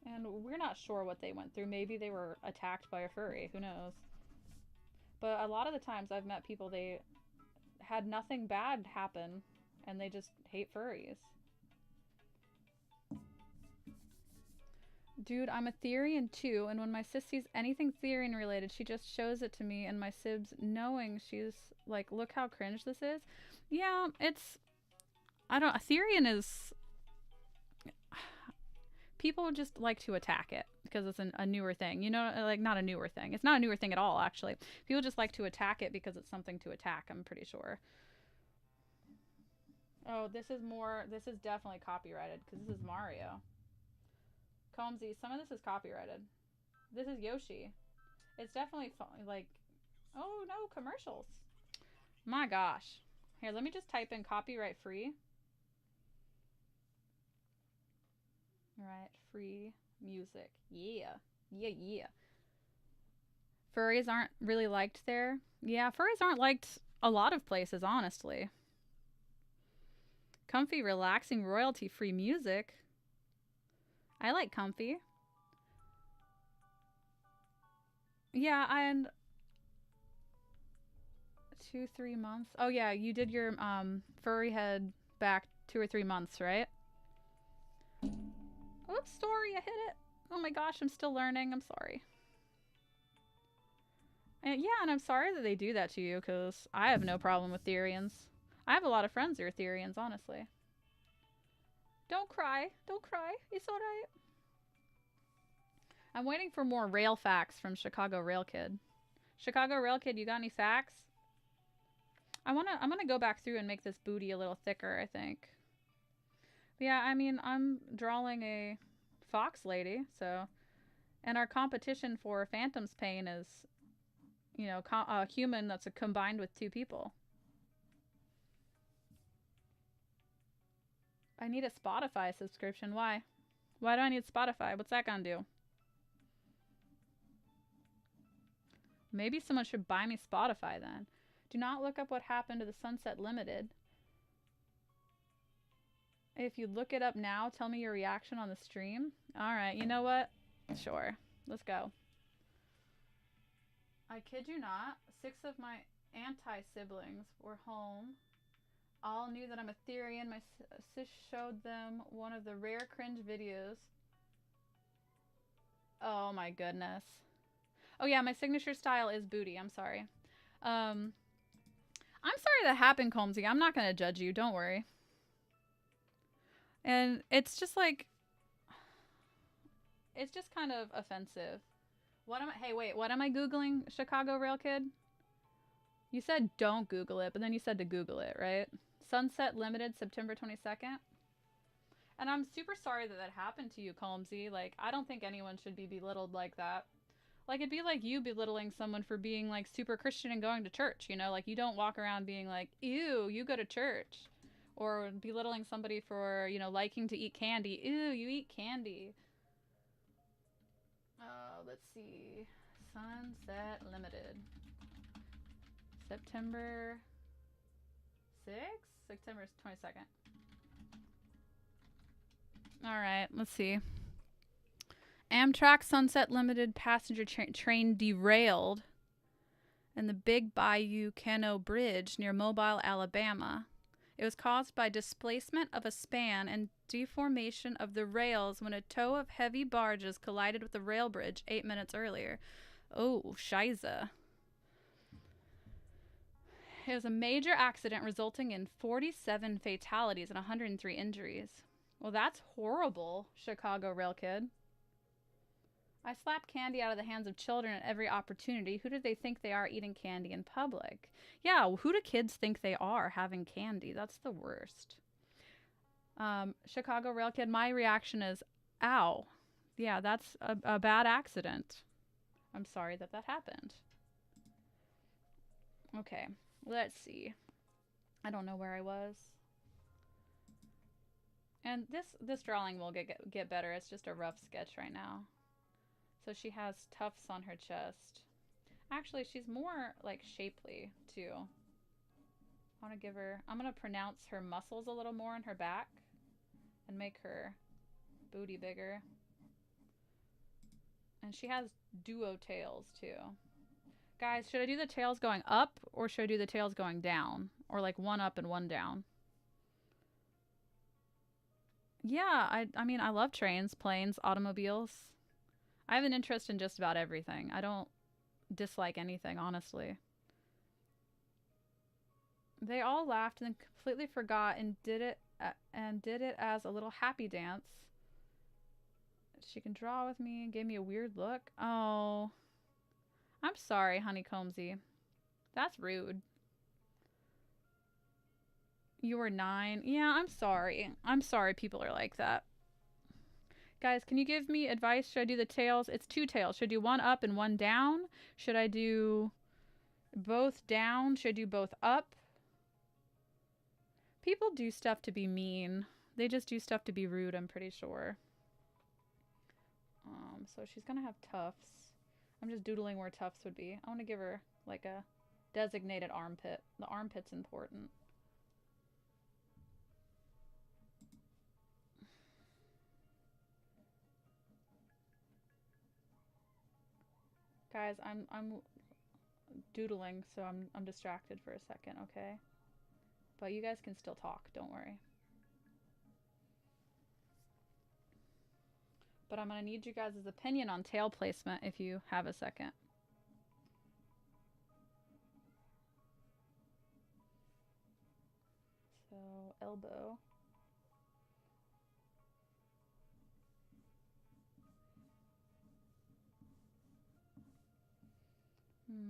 And we're not sure what they went through. Maybe they were attacked by a furry. Who knows? But a lot of the times I've met people, they had nothing bad happen and they just hate furries. Dude, I'm a therian too, and when my sis sees anything therian related, she just shows it to me, and my sibs, knowing, she's like, look how cringe this is. Yeah, it's... a therian is... People just like to attack it because it's a newer thing. You know, like, not a newer thing. It's not a newer thing at all, actually. People just like to attack it because it's something to attack, I'm pretty sure. Oh, this is definitely copyrighted because this is Mario. Combsy, some of this is copyrighted. This is Yoshi. It's definitely like, oh no, commercials. My gosh. Here, let me just type in copyright free. Alright, free music. Yeah. Yeah, yeah. Furries aren't really liked there. Yeah, furries aren't liked a lot of places, honestly. Comfy, relaxing, royalty-free music. I like comfy. Yeah, and 2-3 months. Oh yeah, you did your furry head back 2 or 3 months, right? Oops, sorry, I hit it. Oh my gosh, I'm still learning. I'm sorry. And yeah, and I'm sorry that they do that to you because I have no problem with therians. I have a lot of friends who are therians, honestly. Don't cry. Don't cry. It's alright. I'm waiting for more rail facts from Chicago Rail Kid. Chicago Rail Kid, you got any facts? I'm gonna go back through and make this booty a little thicker, I think. But yeah, I mean, I'm drawing a fox lady, so... And our competition for Phantom's Pain is, you know, a human that's combined with 2 people. I need a Spotify subscription. Why? Why do I need Spotify? What's that gonna do? Maybe someone should buy me Spotify then. Do not look up what happened to the Sunset Limited. If you look it up now, tell me your reaction on the stream. Alright, you know what? Sure. Let's go. I kid you not. 6 of my anti-siblings were home. All knew that I'm a therian. My sis showed them one of the rare cringe videos. Oh my goodness. Oh yeah, my signature style is booty. I'm sorry. I'm sorry that happened, Colmsy. I'm not gonna judge you. Don't worry. And it's just like... It's just kind of offensive. Hey, wait. What am I Googling, Chicago Rail Kid? You said don't Google it, but then you said to Google it, right? Sunset Limited, September 22nd. And I'm super sorry that happened to you, Colmsy. Like, I don't think anyone should be belittled like that. Like, it'd be like you belittling someone for being, like, super Christian and going to church, you know? Like, you don't walk around being like, ew, you go to church. Or belittling somebody for, you know, liking to eat candy. Ew, you eat candy. Let's see. Sunset Limited. September 6th? September 22nd. Alright, let's see. Amtrak Sunset Limited passenger train derailed in the Big Bayou Cano Bridge near Mobile, Alabama. It was caused by displacement of a span and deformation of the rails when a tow of heavy barges collided with the rail bridge 8 minutes earlier. Oh, shiza. It was a major accident resulting in 47 fatalities and 103 injuries. Well, that's horrible, Chicago Rail Kid. I slap candy out of the hands of children at every opportunity. Who do they think they are eating candy in public? Yeah, who do kids think they are having candy? That's the worst. Chicago Rail Kid, my reaction is, ow. Yeah, that's a bad accident. I'm sorry that that happened. Okay, let's see. I don't know where I was. And this drawing will get better. It's just a rough sketch right now. So she has tufts on her chest. Actually, she's more like shapely too. I want to give her, I'm going to pronounce her muscles a little more in her back and make her booty bigger. And she has duo tails too. Guys, should I do the tails going up or should I do the tails going down? Or like one up and one down? Yeah, I mean, I love trains, planes, automobiles. I have an interest in just about everything. I don't dislike anything, honestly. They all laughed and completely forgot and did it as a little happy dance. She can draw with me and gave me a weird look. Oh. I'm sorry, Honeycombsy. That's rude. You were 9. Yeah, I'm sorry. I'm sorry people are like that. Guys, can you give me advice? Should I do the tails? It's 2 tails. Should I do one up and one down? Should I do both down? Should I do both up? People do stuff to be mean. They just do stuff to be rude, I'm pretty sure. So she's gonna have tufts. I'm just doodling where tufts would be. I want to give her like a designated armpit. The armpit's important. Guys, I'm doodling, so I'm distracted for a second, okay? But you guys can still talk, don't worry. But I'm going to need you guys' opinion on tail placement if you have a second. So, elbow.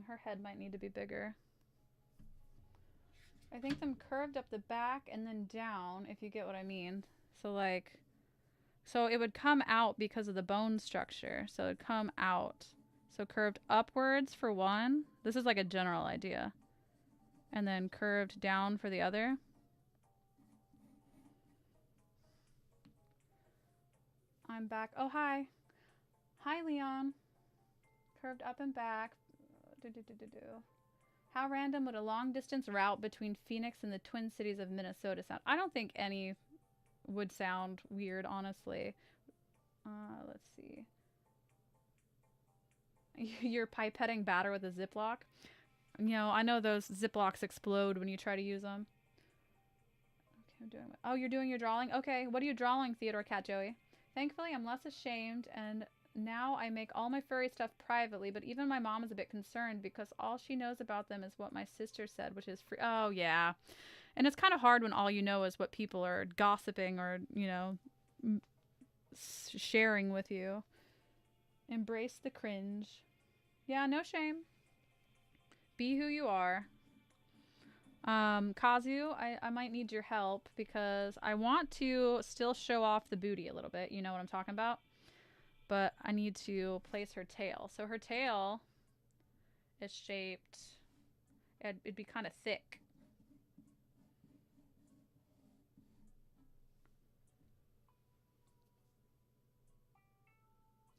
Her head might need to be bigger. I think them curved up the back and then down, if you get what I mean. So like, so it would come out because of the bone structure. So it would come out. So curved upwards for one. This is like a general idea. And then curved down for the other. I'm back. Oh, hi. Hi, Leon. Curved up and back. How random would a long distance route between Phoenix and the Twin Cities of Minnesota sound? I don't think any would sound weird, honestly. Let's see. You're pipetting batter with a Ziploc. You know, I know those Ziplocs explode when you try to use them. Okay, I'm doing. Oh, you're doing your drawing? Okay, what are you drawing, Theodore Cat Joey? Thankfully, I'm less ashamed and now I make all my furry stuff privately, but even my mom is a bit concerned because all she knows about them is what my sister said, which is free. Oh, yeah. And it's kind of hard when all you know is what people are gossiping or, you know, sharing with you. Embrace the cringe. Yeah, no shame. Be who you are. Kazu, I might need your help because I want to still show off the booty a little bit. You know what I'm talking about? But I need to place her tail. So her tail is shaped, it'd be kind of thick.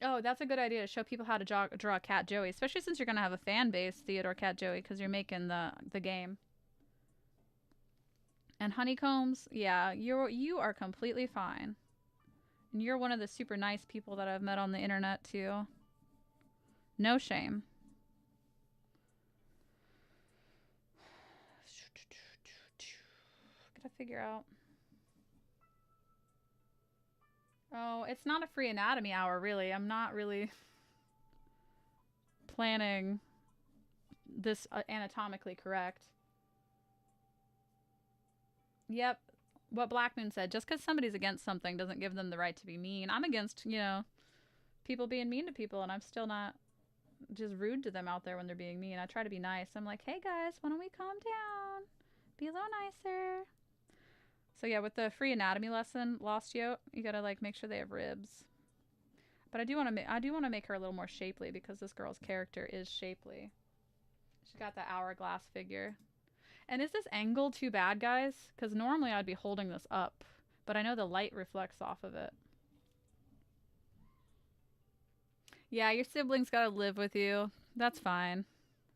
Oh, that's a good idea to show people how to draw Cat Joey, especially since you're going to have a fan base, Theodore Cat Joey, because you're making the game. And honeycombs, yeah, you are completely fine. And you're one of the super nice people that I've met on the internet, too. No shame. Gotta figure out. Oh, it's not a free anatomy hour, really. I'm not really planning this anatomically correct. Yep. What Black Moon said, just because somebody's against something doesn't give them the right to be mean. I'm against, you know, people being mean to people, and I'm still not just rude to them out there when they're being mean. I try to be nice. I'm like, hey guys, why don't we calm down? Be a little nicer. So yeah, with the free anatomy lesson, Lost Yote, you gotta like make sure they have ribs. But I do want to make her a little more shapely because this girl's character is shapely. She's got the hourglass figure. And is this angle too bad, guys? Because normally I'd be holding this up, but I know the light reflects off of it. Yeah, your siblings gotta live with you. That's fine.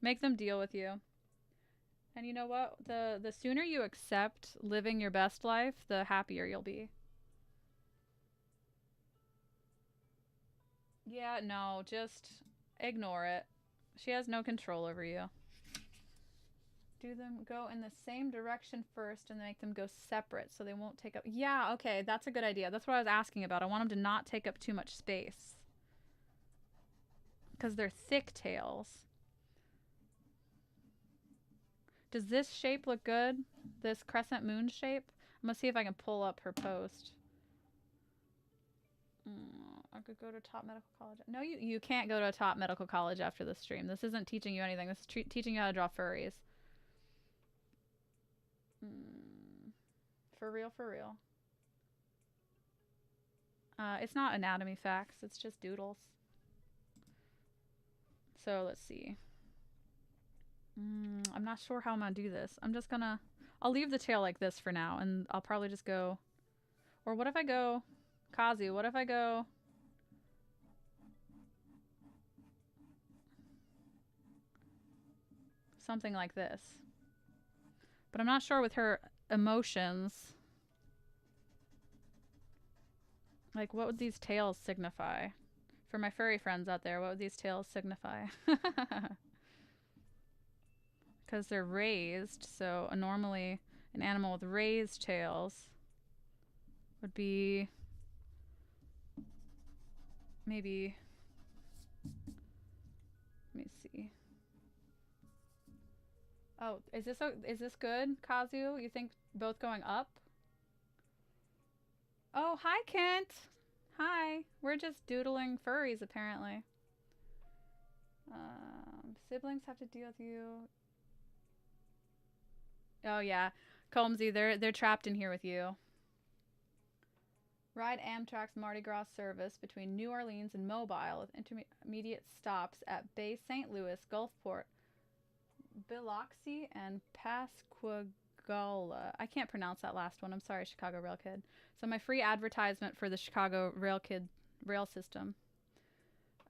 Make them deal with you. And you know what? The sooner you accept living your best life, the happier you'll be. Yeah, no, just ignore it. She has no control over you. Do them go in the same direction first and then make them go separate so they won't take up... Yeah, okay, that's a good idea. That's what I was asking about. I want them to not take up too much space. Because they're thick tails. Does this shape look good? This crescent moon shape? I'm going to see if I can pull up her post. I could go to top medical college. No, you can't go to a top medical college after this stream. This isn't teaching you anything. This is teaching you how to draw furries. For real, for real. It's not anatomy facts. It's just doodles. So let's see. I'm not sure how I'm going to do this. I'm just going to... I'll leave the tail like this for now. And I'll probably just go... Or what if I go... Kazu, what if I go... Something like this. But I'm not sure with her emotions. Like, what would these tails signify? For my furry friends out there, what would these tails signify? Because they're raised, so normally an animal with raised tails would be maybe... Let me see. Oh, is this good, Kazu? You think both going up? Oh, hi, Kent. Hi. We're just doodling furries, apparently. Siblings have to deal with you. Oh, yeah. Combsy, they're trapped in here with you. Ride Amtrak's Mardi Gras service between New Orleans and Mobile with intermediate stops at Bay St. Louis, Gulfport, Biloxi, and Pascagoula. I can't pronounce that last one. I'm sorry, Chicago Rail Kid. So my free advertisement for the Chicago Rail Kid rail system.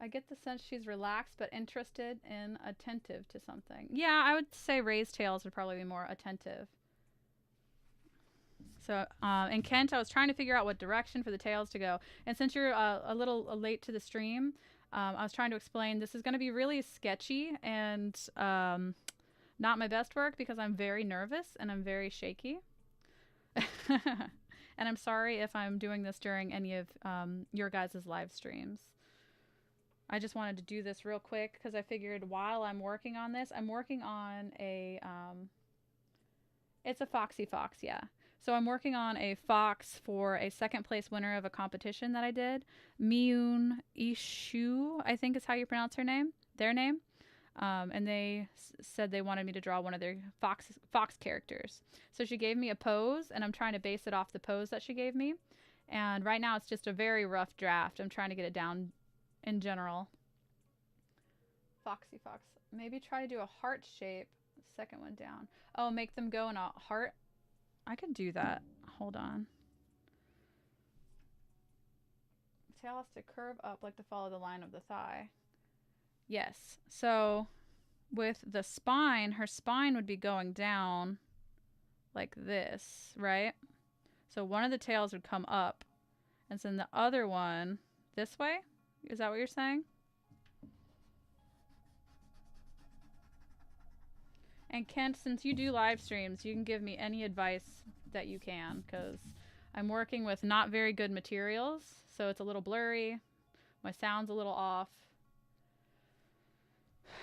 I get the sense she's relaxed but interested and attentive to something. Yeah, I would say raised tails would probably be more attentive. So, and Kent, I was trying to figure out what direction for the tails to go. And since you're a little late to the stream, I was trying to explain this is going to be really sketchy and not my best work because I'm very nervous and I'm very shaky. And I'm sorry if I'm doing this during any of your guys' live streams. I just wanted to do this real quick because I figured while I'm working on this, I'm working on a, it's a Foxy Fox, yeah. So I'm working on a fox for a second place winner of a competition that I did. Miyun Esshou, I think is how you pronounce her name, their name. And they said they wanted me to draw one of their fox characters. So she gave me a pose, and I'm trying to base it off the pose that she gave me. And right now it's just a very rough draft. I'm trying to get it down in general. Foxy Fox. Maybe try to do a heart shape. Second one down. Oh, make them go in a heart. I could do that. Hold on. Tail has to curve up like to follow the line of the thigh. Yes. So with the spine, her spine would be going down like this, right? So one of the tails would come up, and then the other one this way? Is that what you're saying? And Kent, since you do live streams, you can give me any advice that you can, because I'm working with not very good materials, so it's a little blurry. My sound's a little off.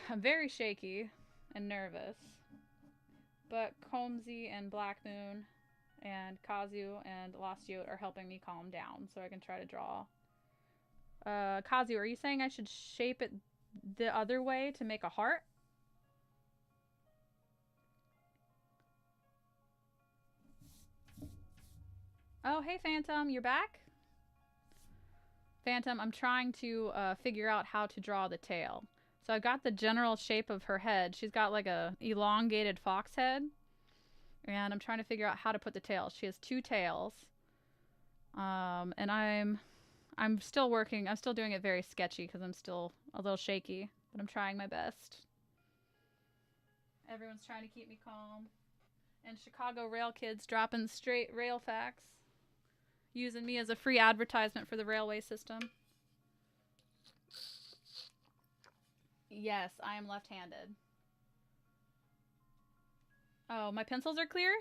I'm very shaky and nervous. But Combsy and Black Moon and Kazu and Lost Yote are helping me calm down so I can try to draw. Kazu, are you saying I should shape it the other way to make a heart? Oh, hey Phantom, you're back? Phantom, I'm trying to figure out how to draw the tail. So I've got the general shape of her head. She's got like a elongated fox head. And I'm trying to figure out how to put the tails. She has 2 tails. And I'm still working. I'm still doing it very sketchy because I'm still a little shaky. But I'm trying my best. Everyone's trying to keep me calm. And Chicago Rail Kids dropping straight rail facts. Using me as a free advertisement for the railway system. Yes, I am left-handed. Oh, my pencils are clear?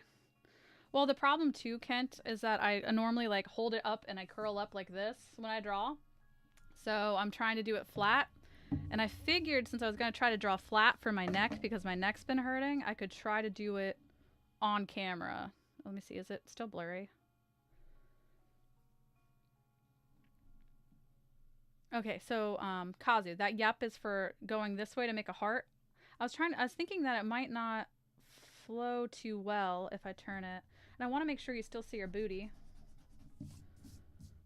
Well, the problem too, Kent, is that I normally like hold it up and I curl up like this when I draw. So I'm trying to do it flat. And I figured since I was going to try to draw flat for my neck because my neck's been hurting, I could try to do it on camera. Let me see, is it still blurry? Okay, so Kazu, that yep is for going this way to make a heart. I was thinking that it might not flow too well if I turn it. And I want to make sure you still see her booty.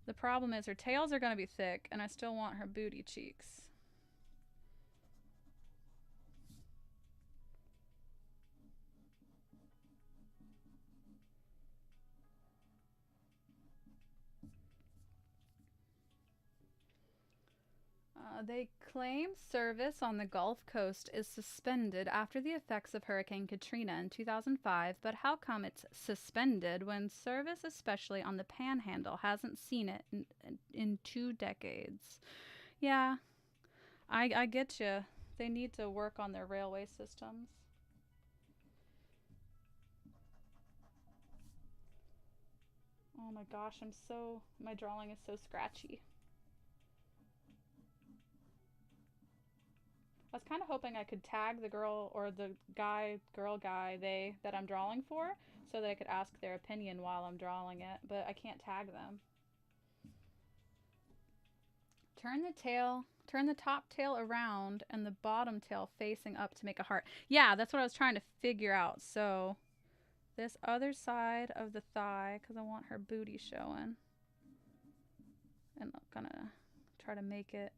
The problem is her tails are going to be thick and I still want her booty cheeks. They claim service on the Gulf Coast is suspended after the effects of Hurricane Katrina in 2005, but how come it's suspended when service, especially on the Panhandle, hasn't seen it in 2 decades? Yeah, I get you. They need to work on their railway systems. Oh my gosh, my drawing is so scratchy. I was kind of hoping I could tag the girl or the guy, girl, guy, they that I'm drawing for so that I could ask their opinion while I'm drawing it, but I can't tag them. Turn the top tail around and the bottom tail facing up to make a heart. Yeah, that's what I was trying to figure out. So this other side of the thigh, because I want her booty showing. And I'm gonna try to make it.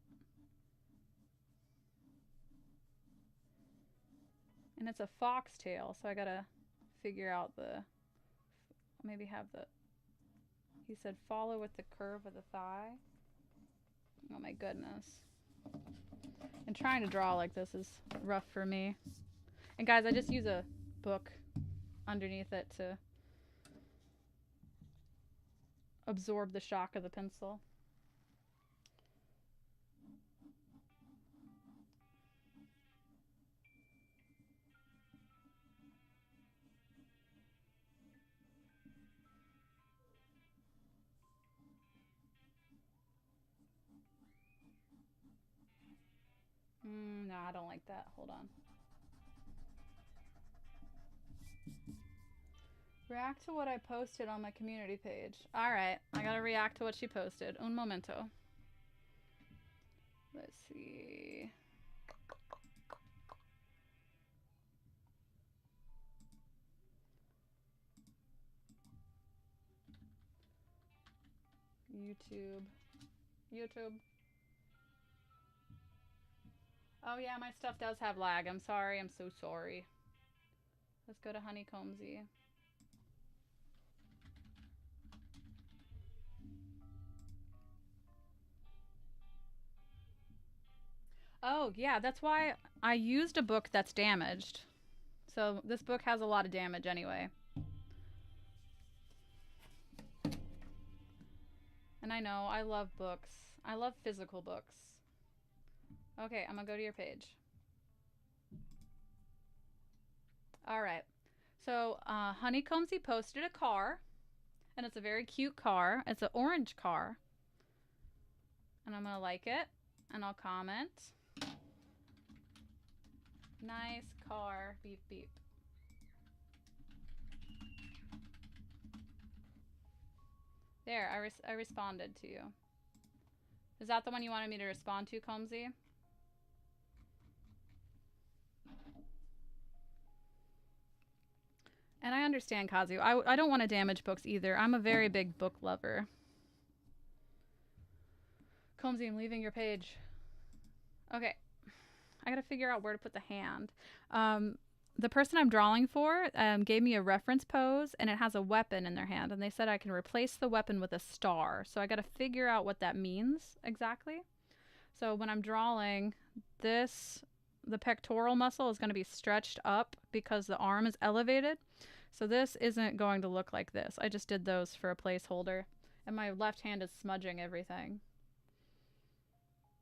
And it's a foxtail, so I gotta figure out maybe have he said follow with the curve of the thigh. Oh my goodness. And trying to draw like this is rough for me. And guys, I just use a book underneath it to absorb the shock of the pencil. No, I don't like that. Hold on. React to what I posted on my community page. Alright, I gotta react to what she posted. Un momento. Let's see. YouTube. Oh yeah, my stuff does have lag. I'm sorry. I'm so sorry. Let's go to Honeycombsy. Oh yeah, that's why I used a book that's damaged. So this book has a lot of damage anyway. And I know, I love books. I love physical books. Okay, I'm gonna go to your page. Alright. So, Honeycombsy posted a car. And it's a very cute car. It's an orange car. And I'm gonna like it. And I'll comment. Nice car. Beep, beep. There, I responded to you. Is that the one you wanted me to respond to, Combsy? And I understand, Kazu. I don't want to damage books either. I'm a very big book lover. Combsy, I'm leaving your page. Okay. I gotta figure out where to put the hand. The person I'm drawing for gave me a reference pose, and it has a weapon in their hand, and they said I can replace the weapon with a star. So I gotta figure out what that means exactly. So when I'm drawing this, the pectoral muscle is going to be stretched up because the arm is elevated. So this isn't going to look like this. I just did those for a placeholder. And my left hand is smudging everything.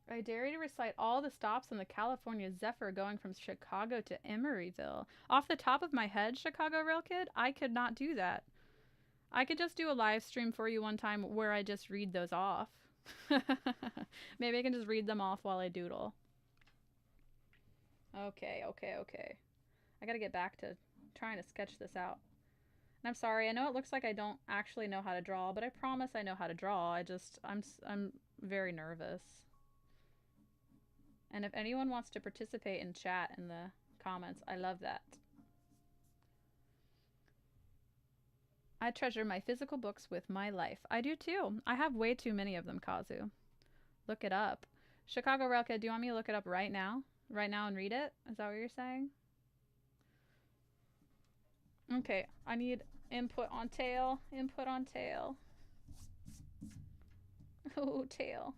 I dare you to recite all the stops on the California Zephyr going from Chicago to Emeryville. Off the top of my head, Chicago Rail Kid, I could not do that. I could just do a live stream for you one time where I just read those off. Maybe I can just read them off while I doodle. Okay. I gotta get back to trying to sketch this out. And I'm sorry, I know it looks like I don't actually know how to draw, but I promise I know how to draw. I'm very nervous. And if anyone wants to participate in chat in the comments, I love that. I treasure my physical books with my life. I do too. I have way too many of them, Kazu. Look it up. Chicago Rail Kid, do you want me to look it up right now? Right now and read it? Is that what you're saying? Okay, I need input on tail. Input on tail. Oh, tail.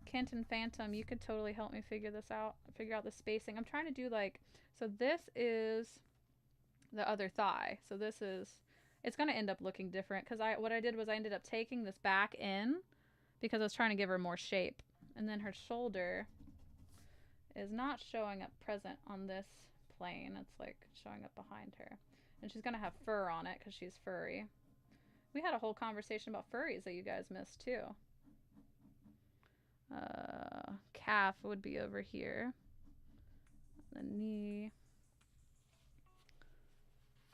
Kenton Phantom, you could totally help me figure this out. Figure out the spacing. I'm trying to do like... So this is the other thigh. So this is... It's going to end up looking different because what I did was I ended up taking this back in because I was trying to give her more shape. And then her shoulder is not showing up present on this plane. It's like showing up behind her. And she's going to have fur on it because she's furry. We had a whole conversation about furries that you guys missed too. Calf would be over here. The knee.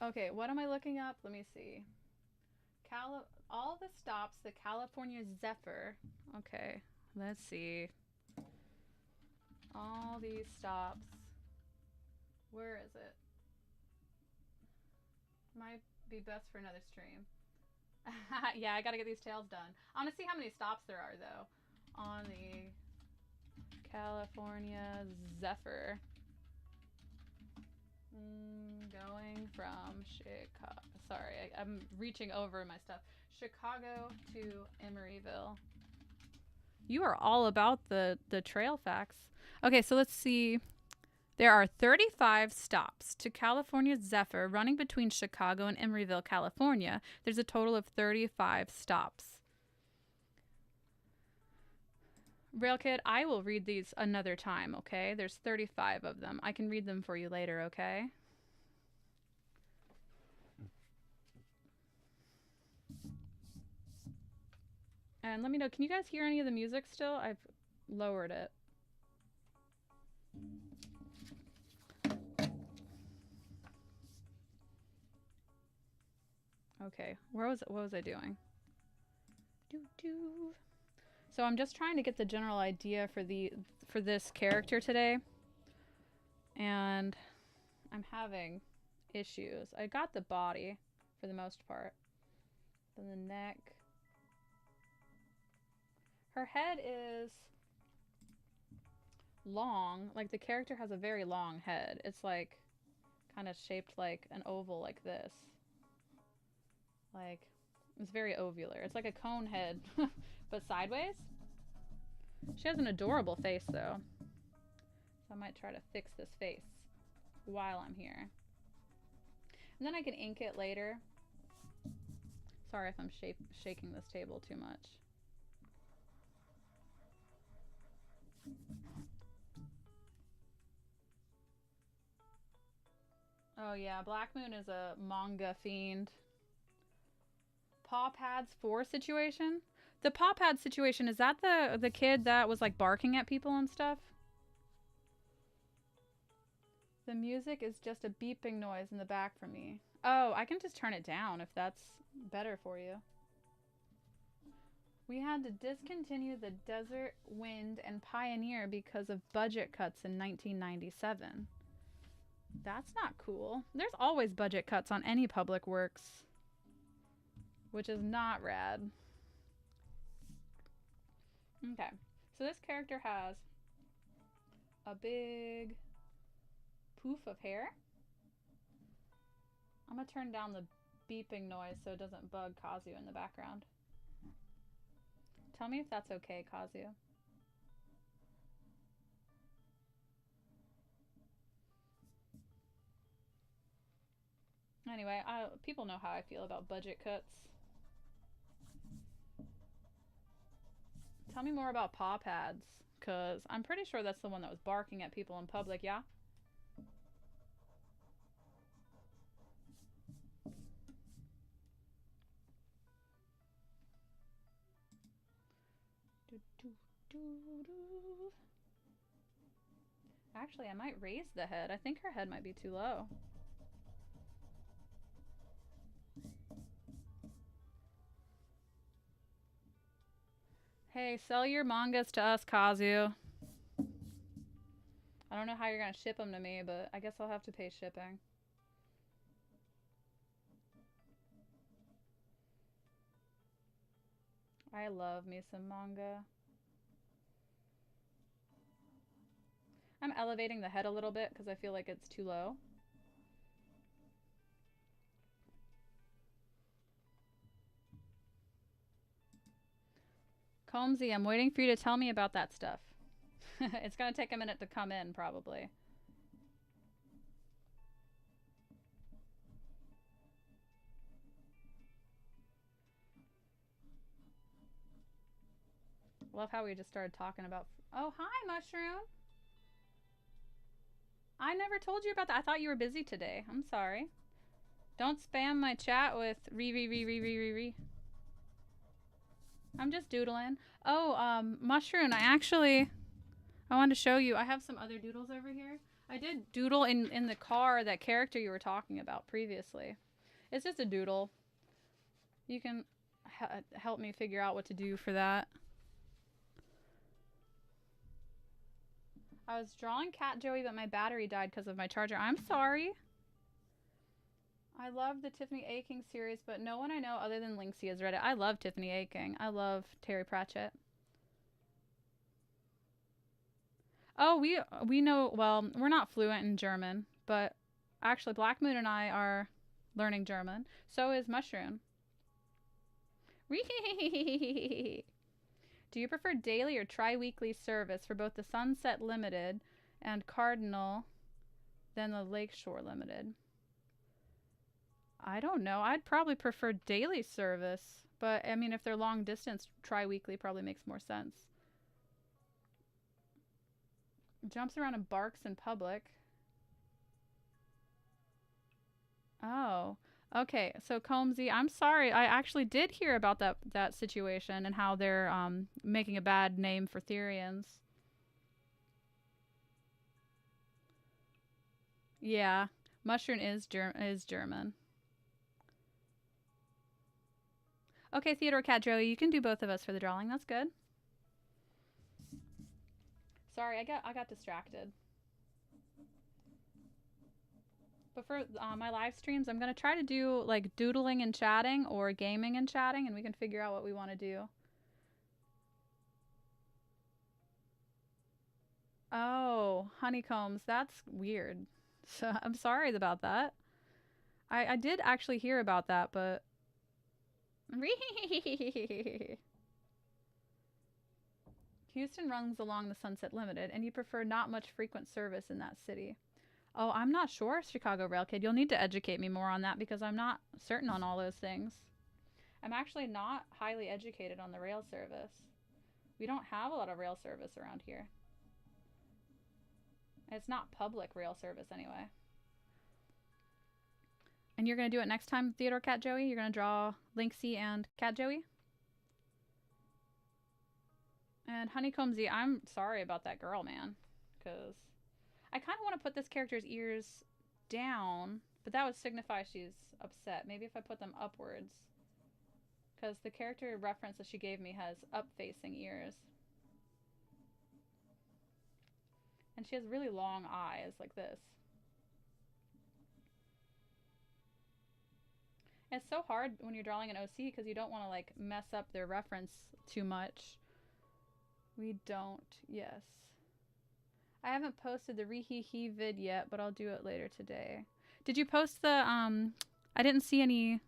Okay, what am I looking up? Let me see. All the stops, the California Zephyr. Okay, let's see. All these stops. Where is it? Might be best for another stream. Yeah, I gotta get these tails done. I want to see how many stops there are, though, on the California Zephyr. Going from Chicago. Sorry, I'm reaching over my stuff. Chicago to Emeryville. You are all about the trail facts. Okay, so let's see. There are 35 stops to California Zephyr running between Chicago and Emeryville, California. There's a total of 35 stops. Rail Kid, I will read these another time, okay? There's 35 of them. I can read them for you later, okay? And let me know, can you guys hear any of the music still? I've lowered it. Okay, what was I doing? So I'm just trying to get the general idea for this character today. And I'm having issues. I got the body for the most part. Then the neck. Her head is long. Like the character has a very long head. It's like kind of shaped like an oval like this. Like it's very ovular. It's like a cone head, but sideways. She has an adorable face though. So I might try to fix this face while I'm here. And then I can ink it later. Sorry if I'm shaking this table too much. Oh yeah, Black Moon is a manga fiend. Paw Pads 4 situation? The Paw Pad situation, is that the kid that was like barking at people and stuff? The music is just a beeping noise in the back for me. Oh, I can just turn it down if that's better for you. We had to discontinue the Desert Wind and Pioneer because of budget cuts in 1997. That's not cool. There's always budget cuts on any public works, which is not rad. Okay, so this character has a big poof of hair. I'm gonna turn down the beeping noise so it doesn't bug Kazu in the background. Tell me if that's okay, Kazu. Anyway, people know how I feel about budget cuts. Tell me more about paw pads, because I'm pretty sure that's the one that was barking at people in public, yeah? Actually, I might raise the head. I think her head might be too low. Hey, sell your mangas to us, Kazu. I don't know how you're gonna ship them to me, but I guess I'll have to pay shipping. I love me some manga. I'm elevating the head a little bit because I feel like it's too low. Combsy, I'm waiting for you to tell me about that stuff. It's gonna take a minute to come in, probably. Love how we just started talking about... Oh, hi, Mushroom! I never told you about that. I thought you were busy today. I'm sorry. Don't spam my chat with re. I'm just doodling. Oh, Mushroom, I wanted to show you. I have some other doodles over here. I did doodle in the car that character you were talking about previously. It's just a doodle. You can help me figure out what to do for that. I was drawing Cat Joey, but my battery died because of my charger. I'm sorry. I love the Tiffany Aching series, but no one I know other than Lynxy has read it. I love Tiffany Aching. I love Terry Pratchett. Oh, we know, well, we're not fluent in German, but actually Black Moon and I are learning German. So is Mushroom. Do you prefer daily or tri-weekly service for both the Sunset Limited and Cardinal than the Lakeshore Limited? I don't know. I'd probably prefer daily service. But, I mean, if they're long distance, tri-weekly probably makes more sense. Jumps around and barks in public. Oh. Okay, so Combsy, I'm sorry. I actually did hear about that situation and how they're making a bad name for therians. Yeah, Mushroom is German. Okay, Theodore Cat Joey, you can do both of us for the drawing. That's good. Sorry, I got distracted. But for my live streams, I'm going to try to do like doodling and chatting or gaming and chatting, and we can figure out what we want to do. Oh, honeycombs. That's weird. So I'm sorry about that. I did actually hear about that, but... Houston runs along the Sunset Limited, and you prefer not much frequent service in that city. Oh, I'm not sure, Chicago Rail Kid. You'll need to educate me more on that because I'm not certain on all those things. I'm actually not highly educated on the rail service. We don't have a lot of rail service around here. It's not public rail service anyway. And you're going to do it next time, Theodore Cat Joey? You're going to draw Lynxy and Cat Joey? And Honeycombsy, I'm sorry about that girl, man. Because I kind of want to put this character's ears down, but that would signify she's upset. Maybe if I put them upwards. Because the character reference that she gave me has up-facing ears. And she has really long eyes, like this. It's so hard when you're drawing an OC because you don't want to, like, mess up their reference too much. We don't, yes. I haven't posted the Rehehe vid yet, but I'll do it later today. Did you post the, I didn't see any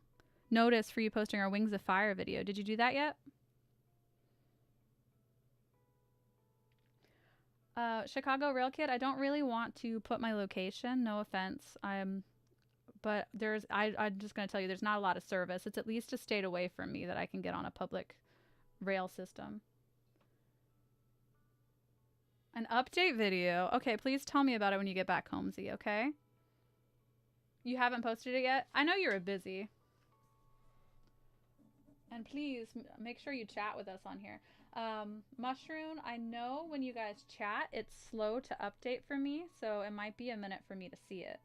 notice for you posting our Wings of Fire video. Did you do that yet? Chicago Rail Kid, I don't really want to put my location, no offense. But I'm just going to tell you, there's not a lot of service. It's at least a state away from me that I can get on a public rail system. An update video. Okay, please tell me about it when you get back home, Z, okay? You haven't posted it yet? I know you're busy. And please make sure you chat with us on here. Mushroom, I know when you guys chat, it's slow to update for me, so it might be a minute for me to see it.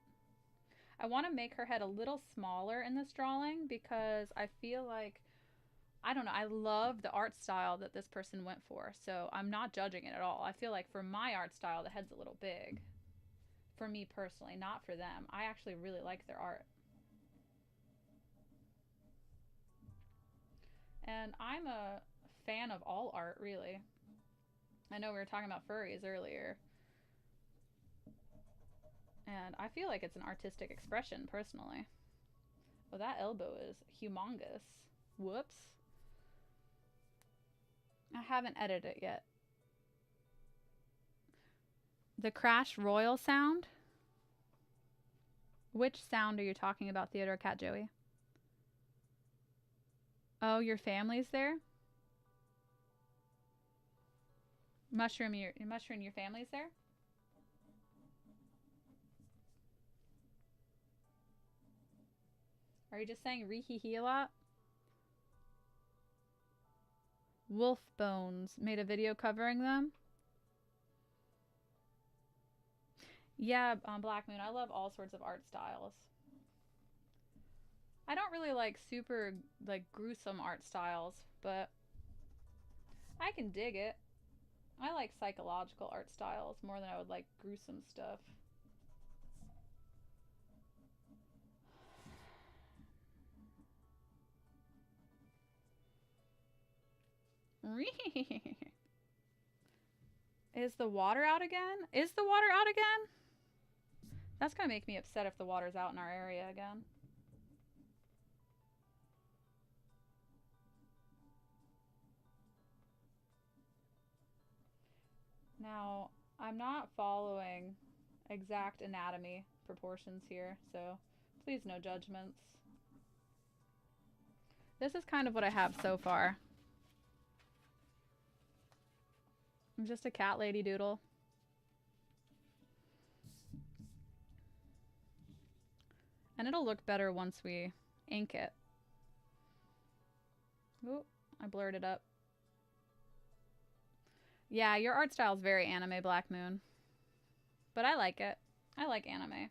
I want to make her head a little smaller in this drawing because I feel like, I don't know, I love the art style that this person went for, so I'm not judging it at all. I feel like for my art style, the head's a little big. For me personally, not for them. I actually really like their art. And I'm a fan of all art, really. I know we were talking about furries earlier. And I feel like it's an artistic expression, personally. Oh, that elbow is humongous. Whoops. I haven't edited it yet. The Crash Royal sound? Which sound are you talking about, Theodore Cat Joey? Oh, your family's there? Mushroom, your family's there? Are you just saying Rehehe a lot? Wolf Bones made a video covering them. Yeah, Black Moon, I love all sorts of art styles. I don't really like super, like, gruesome art styles, but I can dig it. I like psychological art styles more than I would like gruesome stuff. Is the water out again? Is the water out again? That's gonna make me upset if the water's out in our area again. Now, I'm not following exact anatomy proportions here, so please no judgments. This is kind of what I have so far. I'm just a cat lady doodle. And it'll look better once we ink it. Ooh, I blurred it up. Yeah, your art style is very anime, Black Moon. But I like it. I like anime.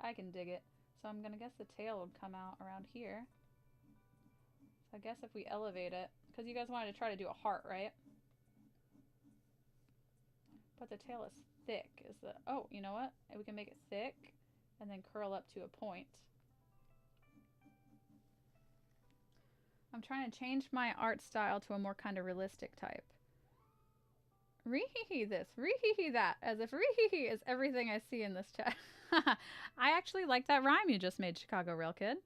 I can dig it. So I'm gonna guess the tail would come out around here. So I guess if we elevate it, because you guys wanted to try to do a heart, right? But the tail is thick. Oh, you know what? We can make it thick and then curl up to a point. I'm trying to change my art style to a more kind of realistic type. Rehehe this, rehehe that, as if rehehe is everything I see in this chat. I actually like that rhyme you just made, Chicago Rail Kid.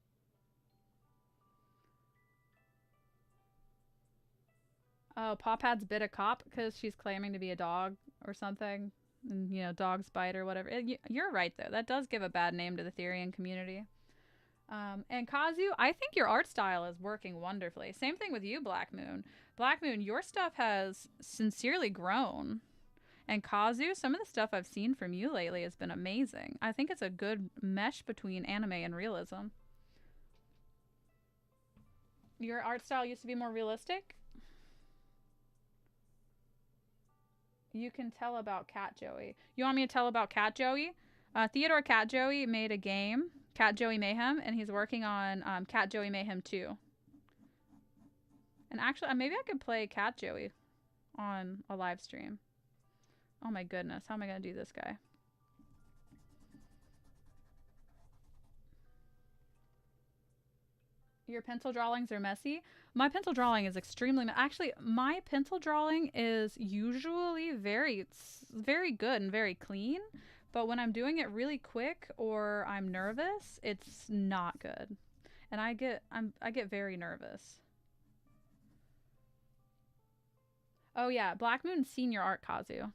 Oh, Pawpad's bit a cop because she's claiming to be a dog or something. And, you know, dog's bite or whatever. You're right, though. That does give a bad name to the Therian community. And Kazu, I think your art style is working wonderfully. Same thing with you, Black Moon. Black Moon, your stuff has sincerely grown. And Kazu, some of the stuff I've seen from you lately has been amazing. I think it's a good mesh between anime and realism. Your art style used to be more realistic? You can tell about Cat Joey. You want me to tell about Cat Joey? Theodore Cat Joey made a game, Cat Joey Mayhem, and he's working on Cat Joey Mayhem 2. And actually, maybe I could play Cat Joey on a live stream. Oh my goodness, how am I going to do this guy? Your pencil drawings are messy. My pencil drawing is extremely actually my pencil drawing is usually very good and very clean, but when I'm doing it really quick or I'm nervous, it's not good. And I get very nervous. Oh yeah, Black Moon Senior Art Kazu.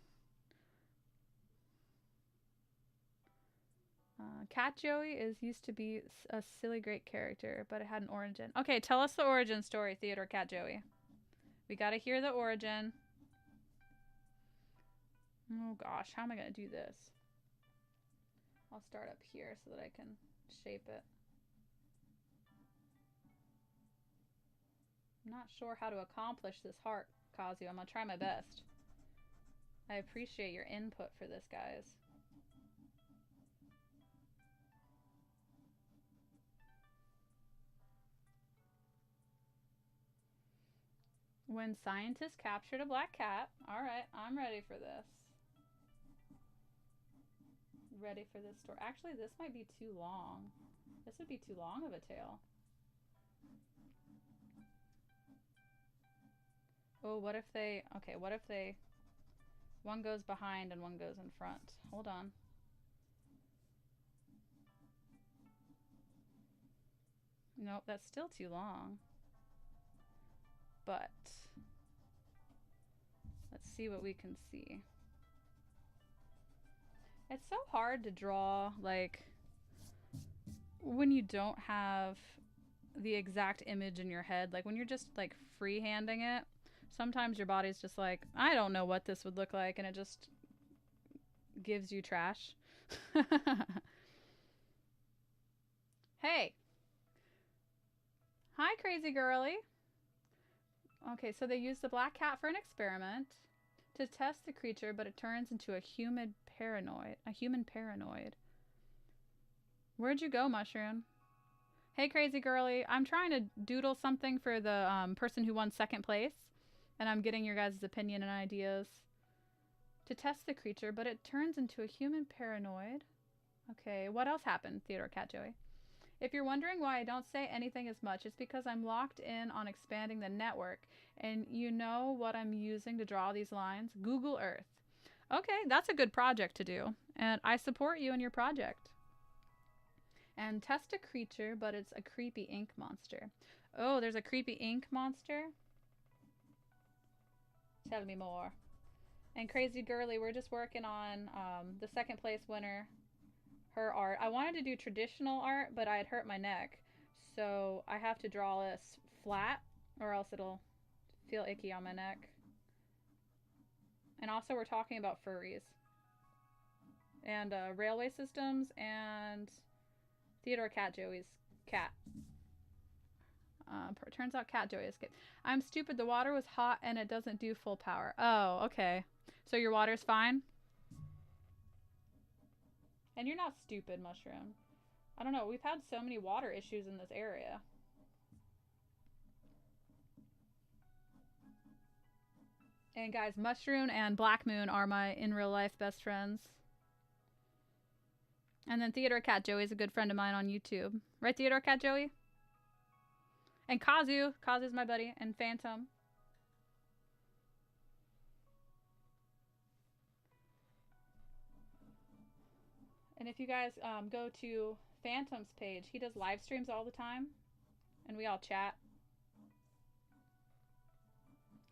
Cat Joey used to be a silly great character, but it had an origin. Okay, tell us the origin story, Theodore Cat Joey. We gotta hear the origin. Oh gosh, how am I gonna do this? I'll start up here so that I can shape it. I'm not sure how to accomplish this heart, Kazu. I'm gonna try my best. I appreciate your input for this, guys. When scientists captured a black cat. Alright, I'm ready for this. Ready for this story. Actually, this might be too long. This would be too long of a tale. Oh, what if they... Okay, what if they... One goes behind and one goes in front. Hold on. Nope, that's still too long. But... Let's see what we can see. It's so hard to draw, like, when you don't have the exact image in your head. Like, when you're just, like, freehanding it, sometimes your body's just like, I don't know what this would look like, and it just gives you trash. Hey! Hi, crazy girly! Okay, so they used the black cat for an experiment to test the creature, but it turns into a human paranoid. Where'd you go, Mushroom? Hey, crazy girly. I'm trying to doodle something for the person who won second place, and I'm getting your guys' opinion and ideas. To test the creature, but it turns into a human paranoid. Okay, what else happened, Theodore Cat Joey? If you're wondering why I don't say anything as much, it's because I'm locked in on expanding the network. And you know what I'm using to draw these lines? Google Earth. Okay, that's a good project to do. And I support you in your project. And test a creature, but it's a creepy ink monster. Oh, there's a creepy ink monster? Tell me more. And Crazy Girly, we're just working on the second place winner. Her art. I wanted to do traditional art, but I had hurt my neck, so I have to draw this flat or else it'll feel icky on my neck. And also we're talking about furries and railway systems and Theodore Cat Joey's cat. Turns out Cat Joey escaped. I'm stupid. The water was hot and it doesn't do full power. Oh, okay. So your water's fine? And you're not stupid, Mushroom. I don't know. We've had so many water issues in this area. And guys, Mushroom and Black Moon are my in real life best friends. And then Theodore Cat Joey is a good friend of mine on YouTube. Right, Theodore Cat Joey? And Kazu. Kazu's my buddy. And Phantom. And if you guys go to Phantom's page, he does live streams all the time. And we all chat.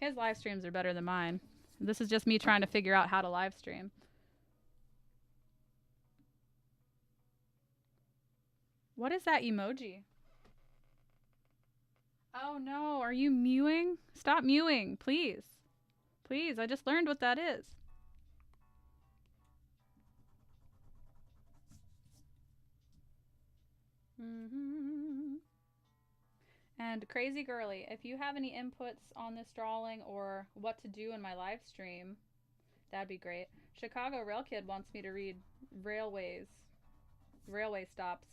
His live streams are better than mine. This is just me trying to figure out how to live stream. What is that emoji? Oh no, are you mewing? Stop mewing, please. Please, I just learned what that is. And Crazy Girly, if you have any inputs on this drawing or what to do in my live stream, That'd be great. Chicago Rail Kid wants me to read railways, railway stops.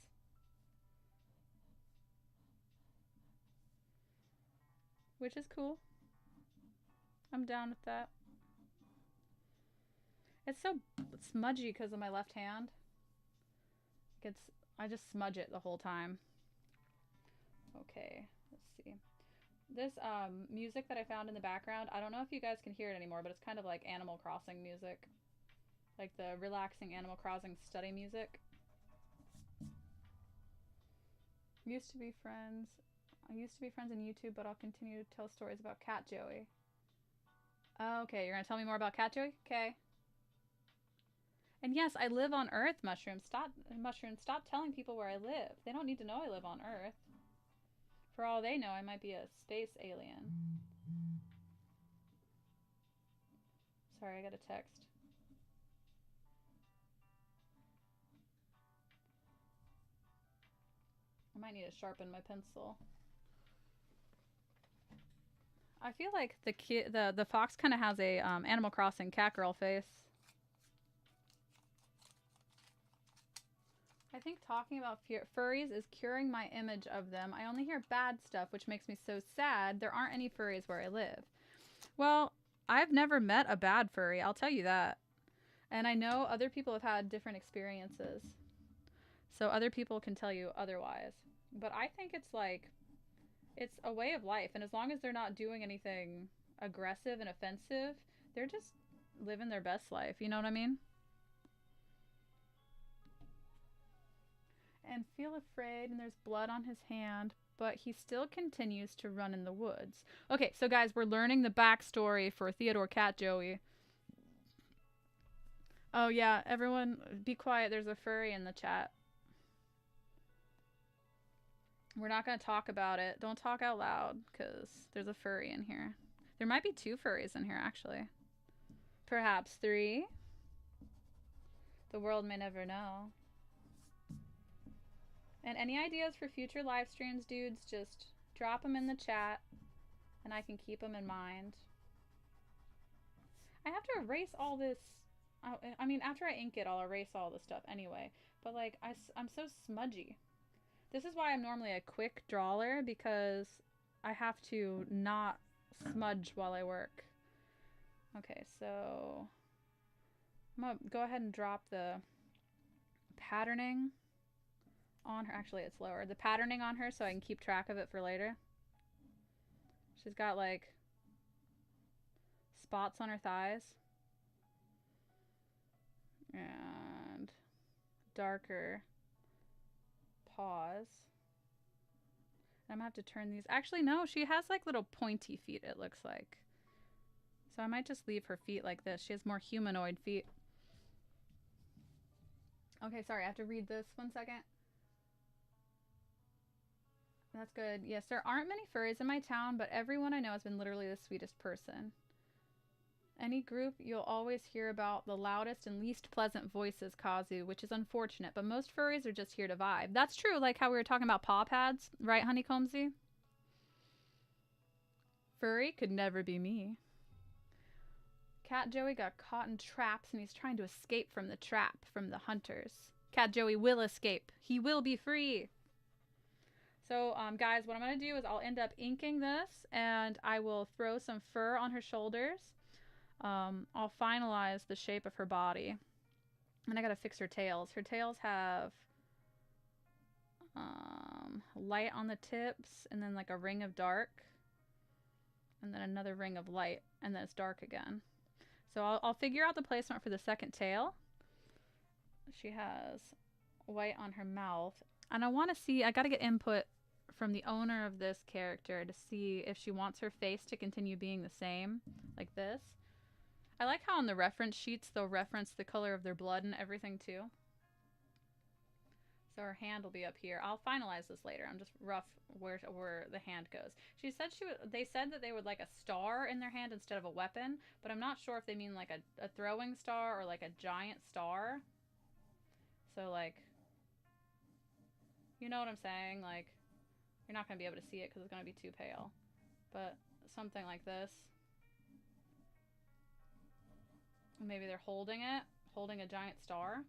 Which is cool. I'm down with that. It's so smudgy because of my left hand. I just smudge it the whole time. Okay, let's see. This music that I found in the background, I don't know if you guys can hear it anymore, but it's kind of like Animal Crossing music. Like the relaxing Animal Crossing study music. Used to be friends. I used to be friends on YouTube, but I'll continue to tell stories about Cat Joey. Oh, okay, you're gonna tell me more about Cat Joey? Okay. And yes, I live on Earth, Mushroom. Stop telling people where I live. They don't need to know I live on Earth. For all they know, I might be a space alien. Sorry, I got a text. I might need to sharpen my pencil. I feel like the fox kind of has a Animal Crossing cat girl face. I think talking about furries is curing my image of them. I only hear bad stuff, which makes me so sad. There aren't any furries where I live. Well, I've never met a bad furry, I'll tell you that. And I know other people have had different experiences. So other people can tell you otherwise. But I think it's like, it's a way of life. And as long as they're not doing anything aggressive and offensive, they're just living their best life. You know what I mean? And feel afraid, and there's blood on his hand, but he still continues to run in the woods. Okay, so guys, we're learning the backstory for Theodore Cat Joey. Oh yeah, everyone be quiet. There's a furry in the chat. We're not going to talk about it. Don't talk out loud, because there's a furry in here. There might be 2 furries in here, actually. Perhaps 3. The world may never know. And any ideas for future live streams, dudes, just drop them in the chat, and I can keep them in mind. I have to erase all this. I mean, after I ink it, I'll erase all the stuff anyway. But, like, I'm so smudgy. This is why I'm normally a quick drawer, because I have to not smudge while I work. Okay, so I'm going to go ahead and drop the patterning on her. Actually, it's lower. The patterning on her so I can keep track of it for later. She's got like spots on her thighs and darker paws. I'm gonna have to turn these. Actually, no, she has like little pointy feet, it looks like. So I might just leave her feet like this. She has more humanoid feet. Okay, sorry, I have to read this 1 second. That's good. Yes, there aren't many furries in my town, but everyone I know has been literally the sweetest person. Any group, you'll always hear about the loudest and least pleasant voices, Kazu, which is unfortunate, but most furries are just here to vibe. That's true, like how we were talking about paw pads, right, Honeycombsy? Furry could never be me. Cat Joey got caught in traps, and he's trying to escape from the trap, from the hunters. Cat Joey will escape. He will be free. So, guys, what I'm going to do is I'll end up inking this, and I will throw some fur on her shoulders. I'll finalize the shape of her body. And I got to fix her tails. Her tails have light on the tips, and then like a ring of dark. And then another ring of light, and then it's dark again. So I'll figure out the placement for the second tail. She has white on her mouth. And I want to see, I got to get input from the owner of this character to see if she wants her face to continue being the same, like this. I like how on the reference sheets they'll reference the color of their blood and everything too. So her hand will be up here. I'll finalize this later. I'm just rough where the hand goes. She said they said that they would like a star in their hand instead of a weapon, but I'm not sure if they mean like a throwing star or like a giant star. So like, you know what I'm saying? Like, you're not going to be able to see it because it's going to be too pale. But something like this. Maybe they're holding it, holding a giant star.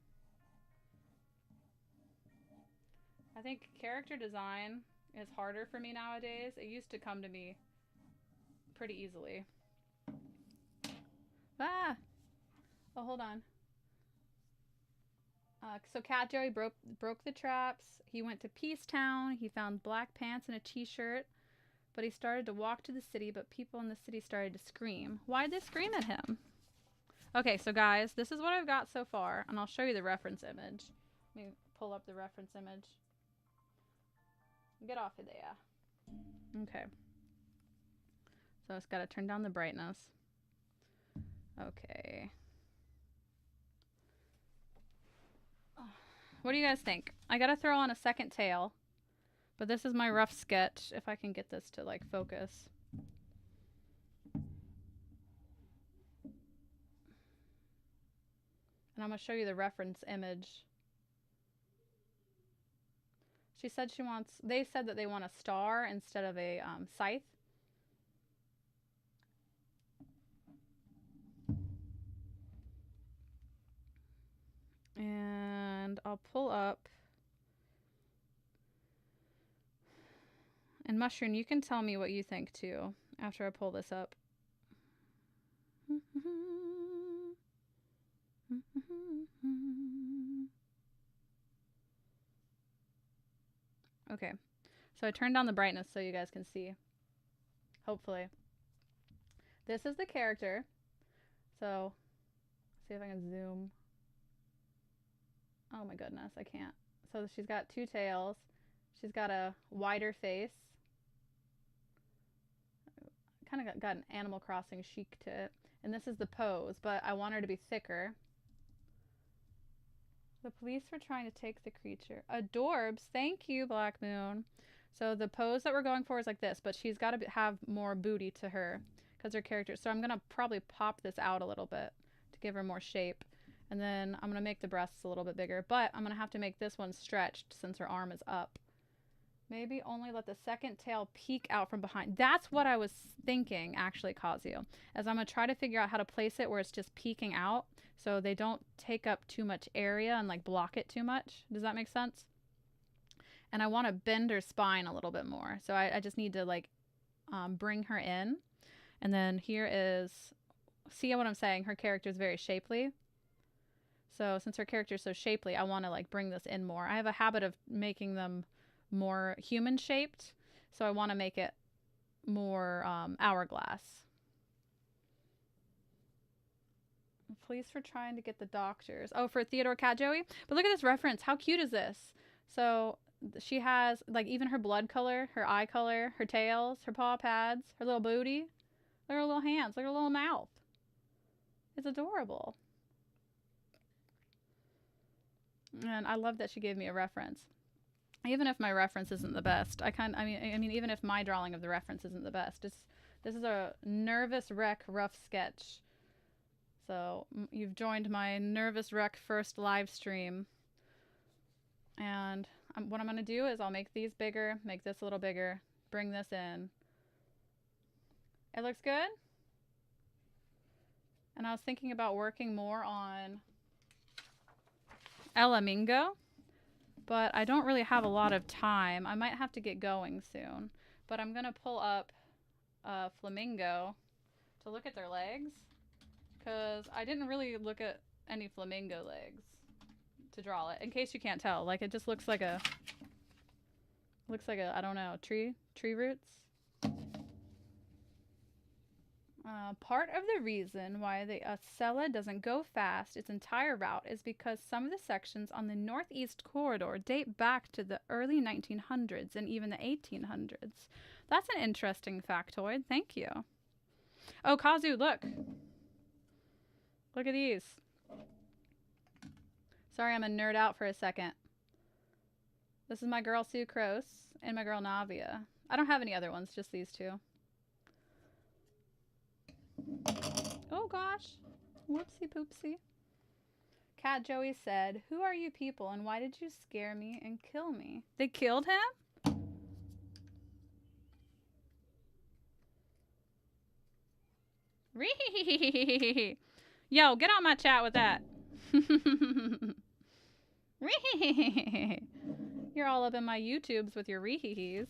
I think character design is harder for me nowadays. It used to come to me pretty easily. Ah! Oh, hold on. So Cat Joey broke the traps. He went to Peace Town. He found black pants and a t-shirt. But he started to walk to the city, but people in the city started to scream. Why'd they scream at him? Okay, so guys, this is what I've got so far, and I'll show you the reference image. Let me pull up the reference image. Get off of there. Okay. So it's got to turn down the brightness. Okay. What do you guys think? I gotta throw on a second tail, but this is my rough sketch, if I can get this to like focus. And I'm gonna show you the reference image. She said she wants, they said that they want a star instead of a scythe. And I'll pull up. And Mushroom, you can tell me what you think too after I pull this up. Okay, so I turned down the brightness so you guys can see. Hopefully. This is the character. So, see if I can zoom. Oh my goodness, I can't. So she's got two tails. She's got a wider face. Kind of got an Animal Crossing chic to it. And this is the pose, but I want her to be thicker. The police were trying to take the creature. Adorbs, thank you, Black Moon. So the pose that we're going for is like this, but she's got to have more booty to her because her character. So I'm going to probably pop this out a little bit to give her more shape. And then I'm going to make the breasts a little bit bigger, but I'm going to have to make this one stretched since her arm is up. Maybe only let the second tail peek out from behind. That's what I was thinking, actually, Kazuo. As I'm going to try to figure out how to place it where it's just peeking out so they don't take up too much area and like block it too much. Does that make sense? And I want to bend her spine a little bit more. So I just need to like bring her in. And then here is, see what I'm saying? Her character is very shapely. So since her character is so shapely, I want to like bring this in more. I have a habit of making them more human shaped, so I want to make it more hourglass. Police for trying to get the doctors. Oh, for Theodore Cat Joey. But look at this reference. How cute is this? So she has like even her blood color, her eye color, her tails, her paw pads, her little booty. Look at her little hands. Look at her little mouth. It's adorable. And I love that she gave me a reference. Even if my reference isn't the best, I mean, even if my drawing of the reference isn't the best, this is a nervous wreck rough sketch. So you've joined my nervous wreck first live stream, and what I'm gonna do is I'll make these bigger, make this a little bigger, bring this in. It looks good. And I was thinking about working more on Elamingo, but I don't really have a lot of time. I might have to get going soon, but I'm gonna pull up Flamingo to look at their legs, because I didn't really look at any flamingo legs to draw it. In case you can't tell, like it just looks like a I don't know, tree roots. Part of the reason why the Acela doesn't go fast its entire route is because some of the sections on the northeast corridor date back to the early 1900s and even the 1800s. That's an interesting factoid. Thank you. Oh, Kazu, look. Look at these. Sorry, I'm a nerd out for a second. This is my girl Sucrose and my girl Navia. I don't have any other ones, just these two. Oh gosh. Whoopsie poopsie. Cat Joey said, "Who are you people and why did you scare me and kill me?" They killed him? Ree. Yo, get on my chat with that. You're all up in my YouTubes with your rehehes.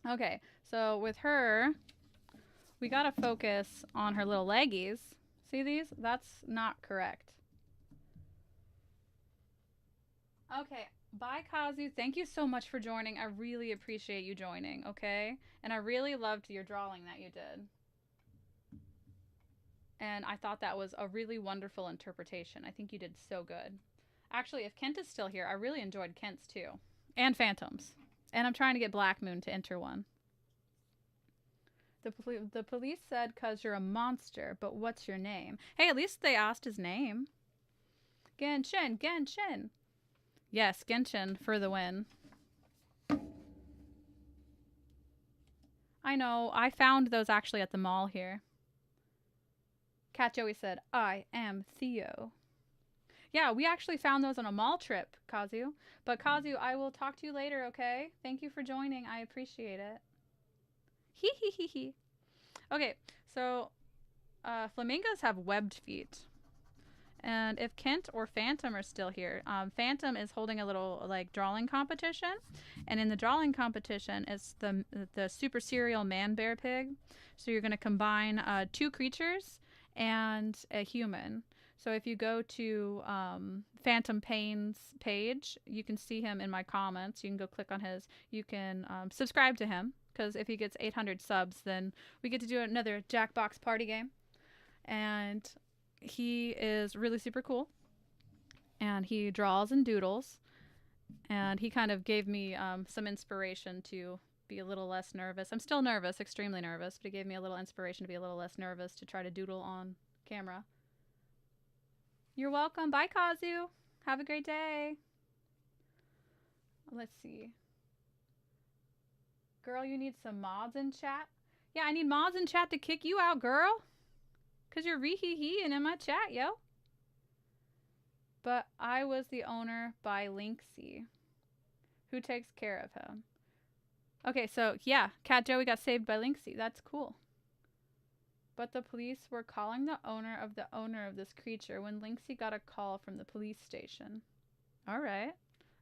Okay, so with her, we gotta focus on her little leggies. See these? That's not correct. Okay, bye Kazu. Thank you so much for joining. I really appreciate you joining, okay? And I really loved your drawing that you did. And I thought that was a really wonderful interpretation. I think you did so good. Actually, if Kent is still here, I really enjoyed Kent's too. And Phantom's. And I'm trying to get Black Moon to enter one. The police said, "'Cause you're a monster, but what's your name?" Hey, at least they asked his name. Genshin, Genshin. Yes, Genshin for the win. I know, I found those actually at the mall here. Cat Joey said, "I am Theo." Yeah, we actually found those on a mall trip, Kazu. But Kazu, I will talk to you later, okay? Thank you for joining. I appreciate it. Hee hee hee hee. Okay, so flamingos have webbed feet. And if Kent or Phantom are still here, Phantom is holding a little like drawing competition, and in the drawing competition is the super serial ManBearPig. So you're going to combine 2 creatures and a human. So if you go to Phantom Payne's page, you can see him in my comments. You can go click on his. You can subscribe to him, because if he gets 800 subs, then we get to do another Jackbox party game. And he is really super cool, and he draws and doodles, and he kind of gave me some inspiration to be a little less nervous. I'm still nervous, extremely nervous, but he gave me a little inspiration to be a little less nervous to try to doodle on camera. You're welcome. Bye, Kazu. Have a great day. Let's see. Girl, you need some mods in chat? Yeah, I need mods in chat to kick you out, girl. Because you're re-hee-hee-ing in my chat, yo. But I was the owner by Lynxy. Who takes care of him? Okay, so yeah, Cat Joey got saved by Lynxy. That's cool. But the police were calling the owner of this creature when Lynxy got a call from the police station. All right.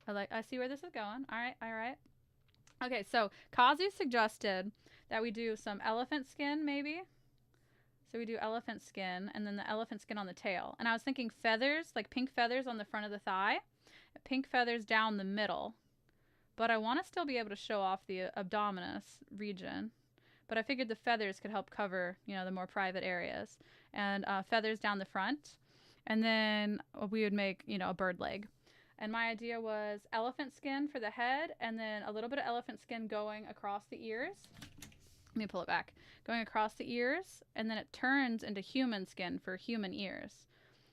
I see where this is going. All right, all right. Okay, so Kazu suggested that we do some elephant skin, maybe. So we do elephant skin, and then the elephant skin on the tail. And I was thinking feathers, like pink feathers on the front of the thigh, pink feathers down the middle. But I want to still be able to show off the abdominis region. But I figured the feathers could help cover, you know, the more private areas. And feathers down the front. And then we would make, you know, a bird leg. And my idea was elephant skin for the head, and then a little bit of elephant skin going across the ears. Let me pull it back. Going across the ears, and then it turns into human skin for human ears.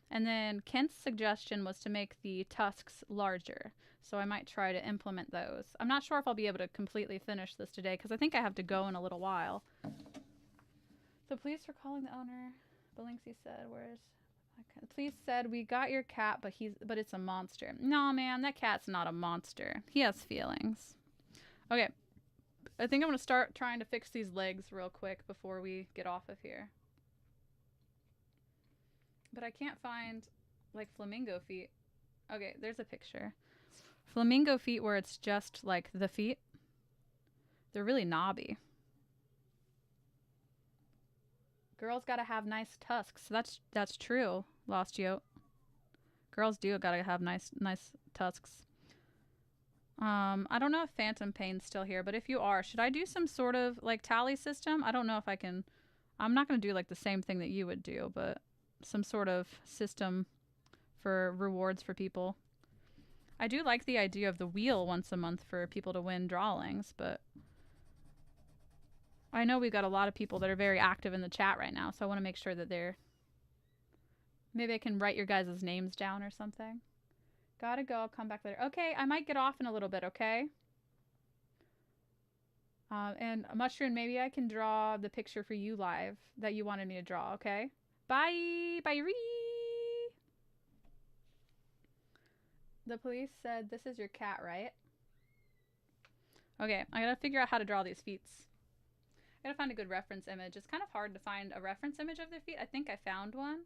And then Kent's suggestion was to make the tusks larger. So I might try to implement those. I'm not sure if I'll be able to completely finish this today, because I think I have to go in a little while. The police were calling the owner. Lynxy said, "Where's..." The police said, "We got your cat, but it's a monster." No, man, that cat's not a monster. He has feelings. Okay. I think I'm going to start trying to fix these legs real quick before we get off of here. But I can't find, like, flamingo feet. Okay, there's a picture. Flamingo feet where it's just, like, the feet. They're really knobby. Girls gotta have nice tusks. That's true, Lost Yote. Girls do gotta have nice tusks. I don't know if Phantom Pain's still here, but if you are, should I do some sort of, like, tally system? I don't know if I can... I'm not going to do, like, the same thing that you would do, but some sort of system for rewards for people. I do like the idea of the wheel once a month for people to win drawings, but... I know we've got a lot of people that are very active in the chat right now, so I want to make sure that they're... Maybe I can write your guys' names down or something. Gotta go, I'll come back later. Okay, I might get off in a little bit, okay? And Mushroom, maybe I can draw the picture for you live that you wanted me to draw, okay? Bye! Bye-ree! The police said, "This is your cat, right?" Okay, I gotta figure out how to draw these feet. I gotta find a good reference image. It's kind of hard to find a reference image of their feet. I think I found one.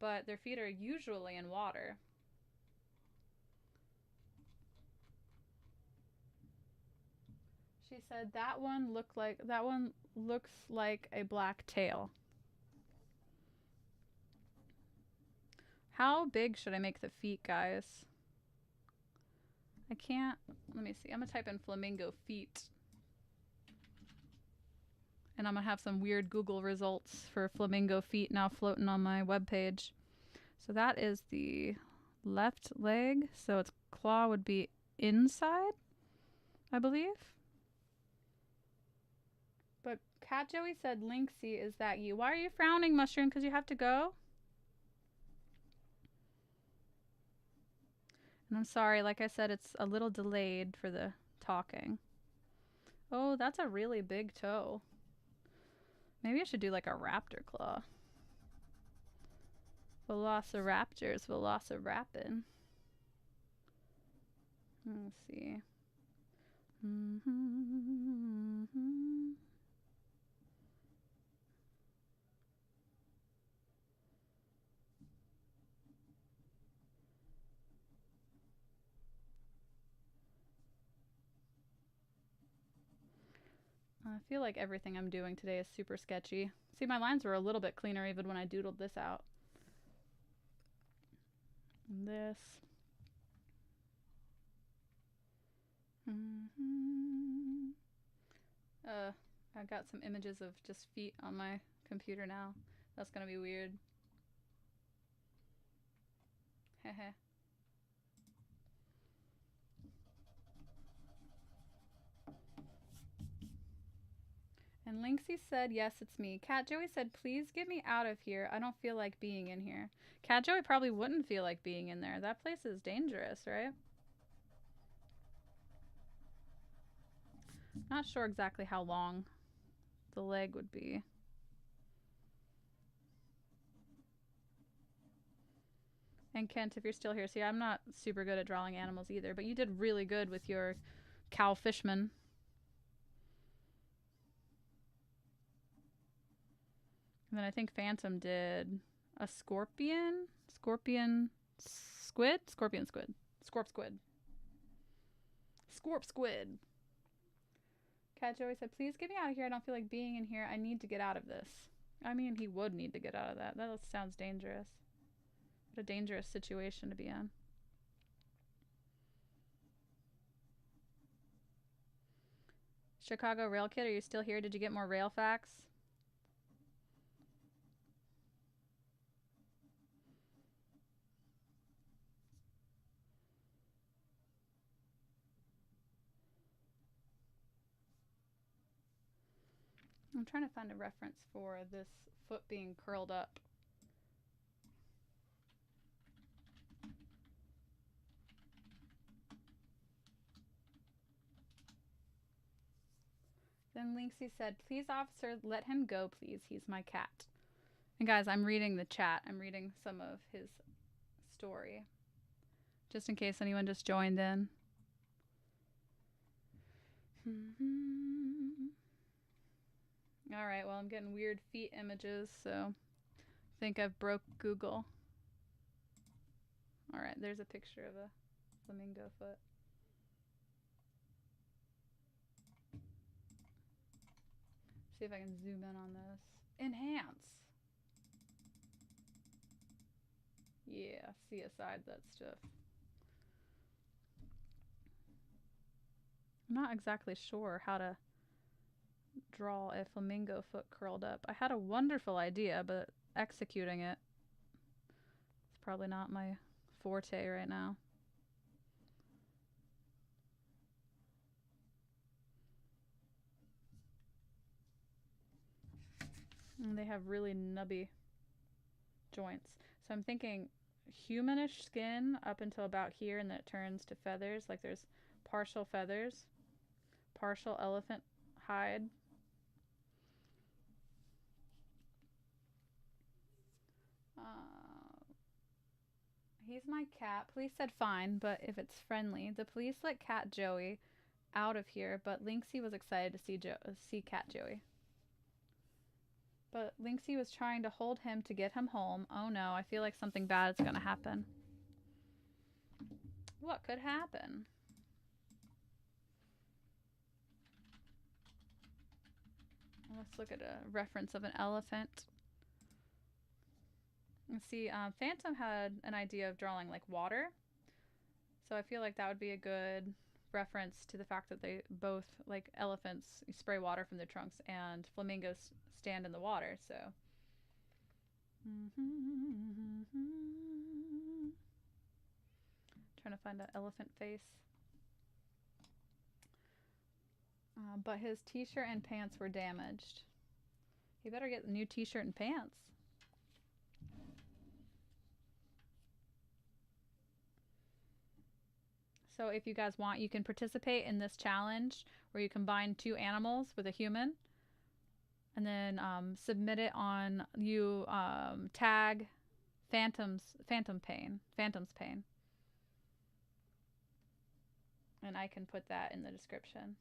But their feet are usually in water. She said that one looks like a black tail. How big should I make the feet, guys? I can't. Let me see. I'm gonna type in flamingo feet. And I'm gonna have some weird Google results for flamingo feet now floating on my webpage. So that is the left leg. So its claw would be inside, I believe. But Cat Joey said, Lynxy, is that you? Why are you frowning, Mushroom? Because you have to go? And I'm sorry, like I said, it's a little delayed for the talking. Oh, that's a really big toe. Maybe I should do like a raptor claw. Velociraptors, velocirappin'. Let's see. I feel like everything I'm doing today is super sketchy. See, my lines were a little bit cleaner even when I doodled this out. And this. I got some images of just feet on my computer now. That's gonna be weird. Heh. And Lynxy said, yes, it's me. Cat Joey said, please get me out of here. I don't feel like being in here. Cat Joey probably wouldn't feel like being in there. That place is dangerous, right? Not sure exactly how long the leg would be. And Kent, if you're still here, see, I'm not super good at drawing animals either, but you did really good with your cow fishman. And then I think Phantom did a scorpion? Scorpion squid? Scorpion squid. Scorp squid. Scorp squid. Cat Joey said, please get me out of here. I don't feel like being in here. I need to get out of this. I mean, he would need to get out of that. That sounds dangerous. What a dangerous situation to be in. Chicago Rail Kid, are you still here? Did you get more rail facts? I'm trying to find a reference for this foot being curled up. Then Lynxy said, please, officer, let him go, please. He's my cat. And guys, I'm reading the chat. I'm reading some of his story. Just in case anyone just joined in. Alright, well, I'm getting weird feet images, so I think I've broke Google. Alright, there's a picture of a flamingo foot. See if I can zoom in on this. Enhance! Yeah, see aside that stuff. I'm not exactly sure how to draw a flamingo foot curled up. I had a wonderful idea, but executing it is probably not my forte right now. And they have really nubby joints. So I'm thinking humanish skin up until about here, and then it turns to feathers. Like there's partial feathers, partial elephant hide. He's my cat. Police said fine, but if it's friendly. The police let Cat Joey out of here, but Lynxy was excited to see Cat Joey. But Lynxy was trying to hold him to get him home. Oh no, I feel like something bad is going to happen. What could happen? Let's look at a reference of an elephant. Let's see, Phantom had an idea of drawing like water. So I feel like that would be a good reference to the fact that they both, like elephants, spray water from their trunks and flamingos stand in the water, so. Trying to find an elephant face. But his t-shirt and pants were damaged. He better get a new t-shirt and pants. So if you guys want, you can participate in this challenge where you combine 2 animals with a human. And then submit it on, you tag Phantom's Pain. And I can put that in the description.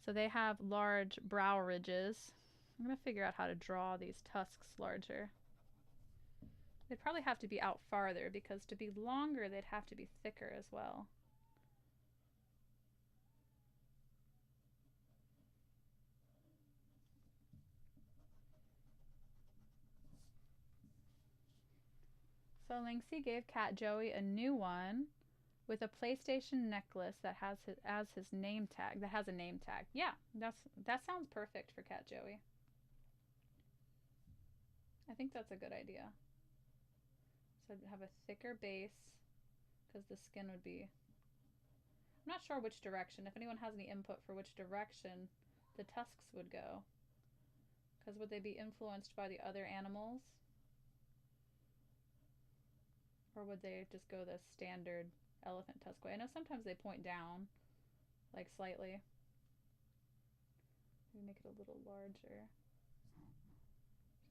So they have large brow ridges. I'm going to figure out how to draw these tusks larger. They'd probably have to be out farther because to be longer, they'd have to be thicker as well. So Lynxy gave Cat Joey a new one with a PlayStation necklace that has his name tag. That has a name tag. Yeah, that sounds perfect for Cat Joey. I think that's a good idea. So I'd have a thicker base because the skin would be. I'm not sure which direction. If anyone has any input for which direction the tusks would go, because would they be influenced by the other animals? Or would they just go the standard elephant tusk way? I know sometimes they point down, like slightly. Maybe make it a little larger.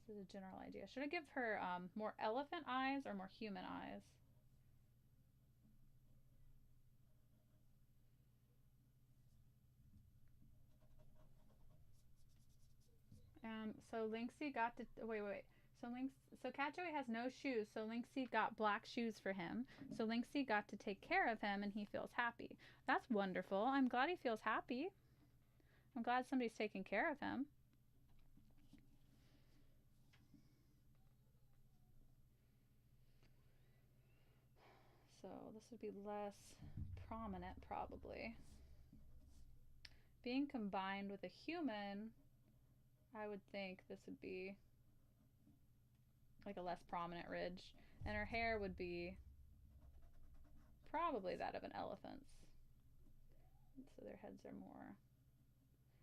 This is a general idea. Should I give her more elephant eyes or more human eyes? So Lynxy got to wait. So Cat Joey has no shoes, so Lynxy got black shoes for him. So Lynxy got to take care of him, and he feels happy. That's wonderful. I'm glad he feels happy. I'm glad somebody's taking care of him. So this would be less prominent, probably. Being combined with a human, I would think this would be like a less prominent ridge. And her hair would be probably that of an elephant's. So their heads are more.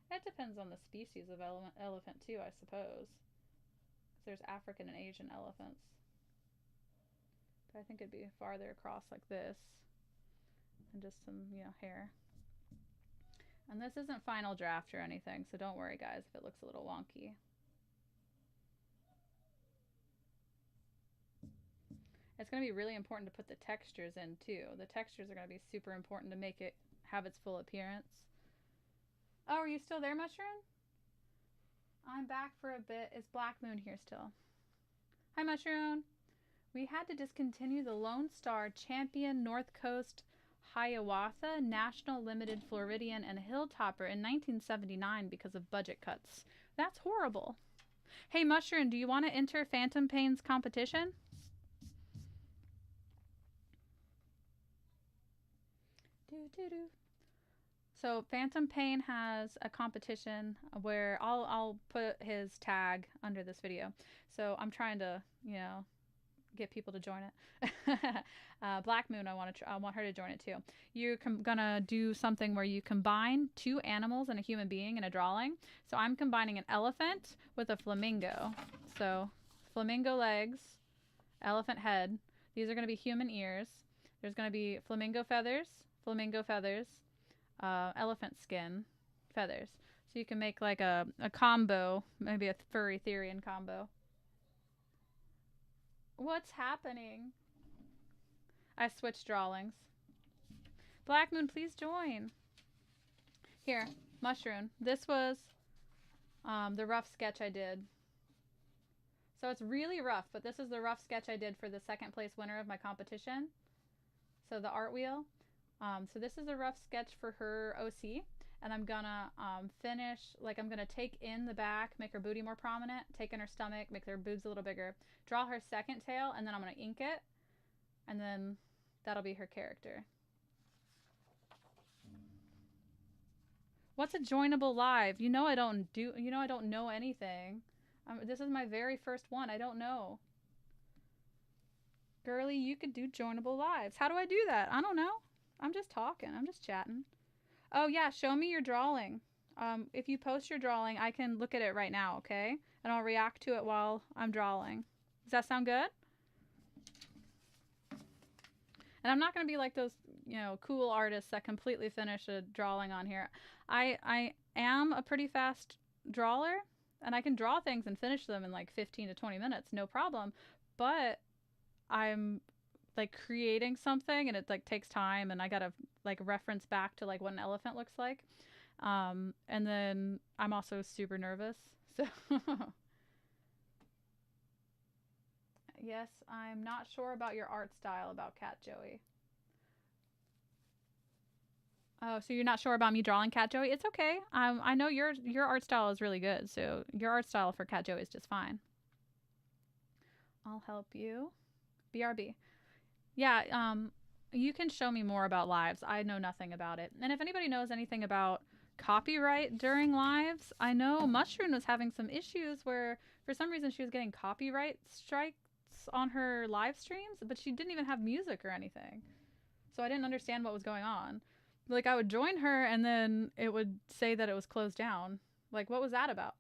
It depends on the species of elephant too, I suppose. Because there's African and Asian elephants. But I think it'd be farther across like this. And just some, hair. And this isn't final draft or anything, so don't worry guys if it looks a little wonky. It's going to be really important to put the textures in too. The textures are going to be super important to make it have its full appearance. Oh, are you still there, Mushroom? I'm back for a bit. Is Black Moon here still? Hi, Mushroom. We had to discontinue the Lone Star Champion North Coast Hiawatha National Limited Floridian and Hilltopper in 1979 because of budget cuts. That's horrible. Hey, Mushroom, do you want to enter Phantom Pain's competition? So Phantom Pain has a competition where I'll put his tag under this video. So I'm trying to, get people to join it. Black Moon, I want her to join it too. You're gonna do something where you combine 2 animals and a human being in a drawing. So I'm combining an elephant with a flamingo. So flamingo legs, elephant head. These are gonna be human ears. There's gonna be flamingo feathers, elephant skin, feathers. So you can make like a combo, maybe a furry therian combo. What's happening? I switched drawings. Black Moon, please join. Here, mushroom. This was the rough sketch I did. So it's really rough, but this is the rough sketch I did for the second place winner of my competition. So the art wheel. So this is a rough sketch for her OC. And I'm gonna finish, like I'm gonna take in the back, make her booty more prominent, take in her stomach, make her boobs a little bigger, draw her second tail, and then I'm gonna ink it. And then that'll be her character. What's a joinable live? You know I don't know anything. This is my very first one. I don't know. Girly, you could do joinable lives. How do I do that? I don't know. I'm just talking. I'm just chatting. Oh, yeah. Show me your drawing. If you post your drawing, I can look at it right now, okay? And I'll react to it while I'm drawing. Does that sound good? And I'm not going to be like those, cool artists that completely finish a drawing on here. I am a pretty fast drawer, and I can draw things and finish them in like 15 to 20 minutes, no problem. But I'm like creating something, and it like takes time, and I got to like reference back to like what an elephant looks like. And then I'm also super nervous. So yes, I'm not sure about your art style about Cat Joey. Oh, so you're not sure about me drawing Cat Joey? It's okay. I know your art style is really good, so your art style for Cat Joey is just fine. I'll help you. BRB. Yeah, you can show me more about lives. I know nothing about it. And if anybody knows anything about copyright during lives, I know Mushroom was having some issues where for some reason she was getting copyright strikes on her live streams, but she didn't even have music or anything. So I didn't understand what was going on. Like I would join her and then it would say that it was closed down. Like what was that about?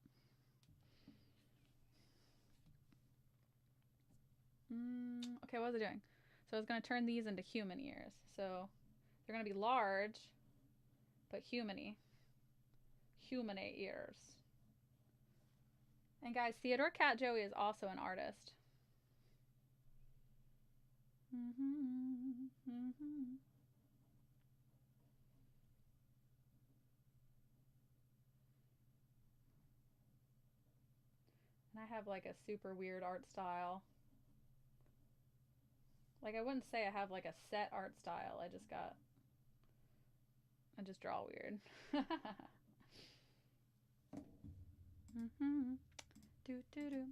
Okay, what was it doing? So I was going to turn these into human ears. So they're going to be large, but humany. Humane ears. And guys, Theodore Cat Joey is also an artist. And I have like a super weird art style. Like I wouldn't say I have like a set art style. I just draw weird. Do do do.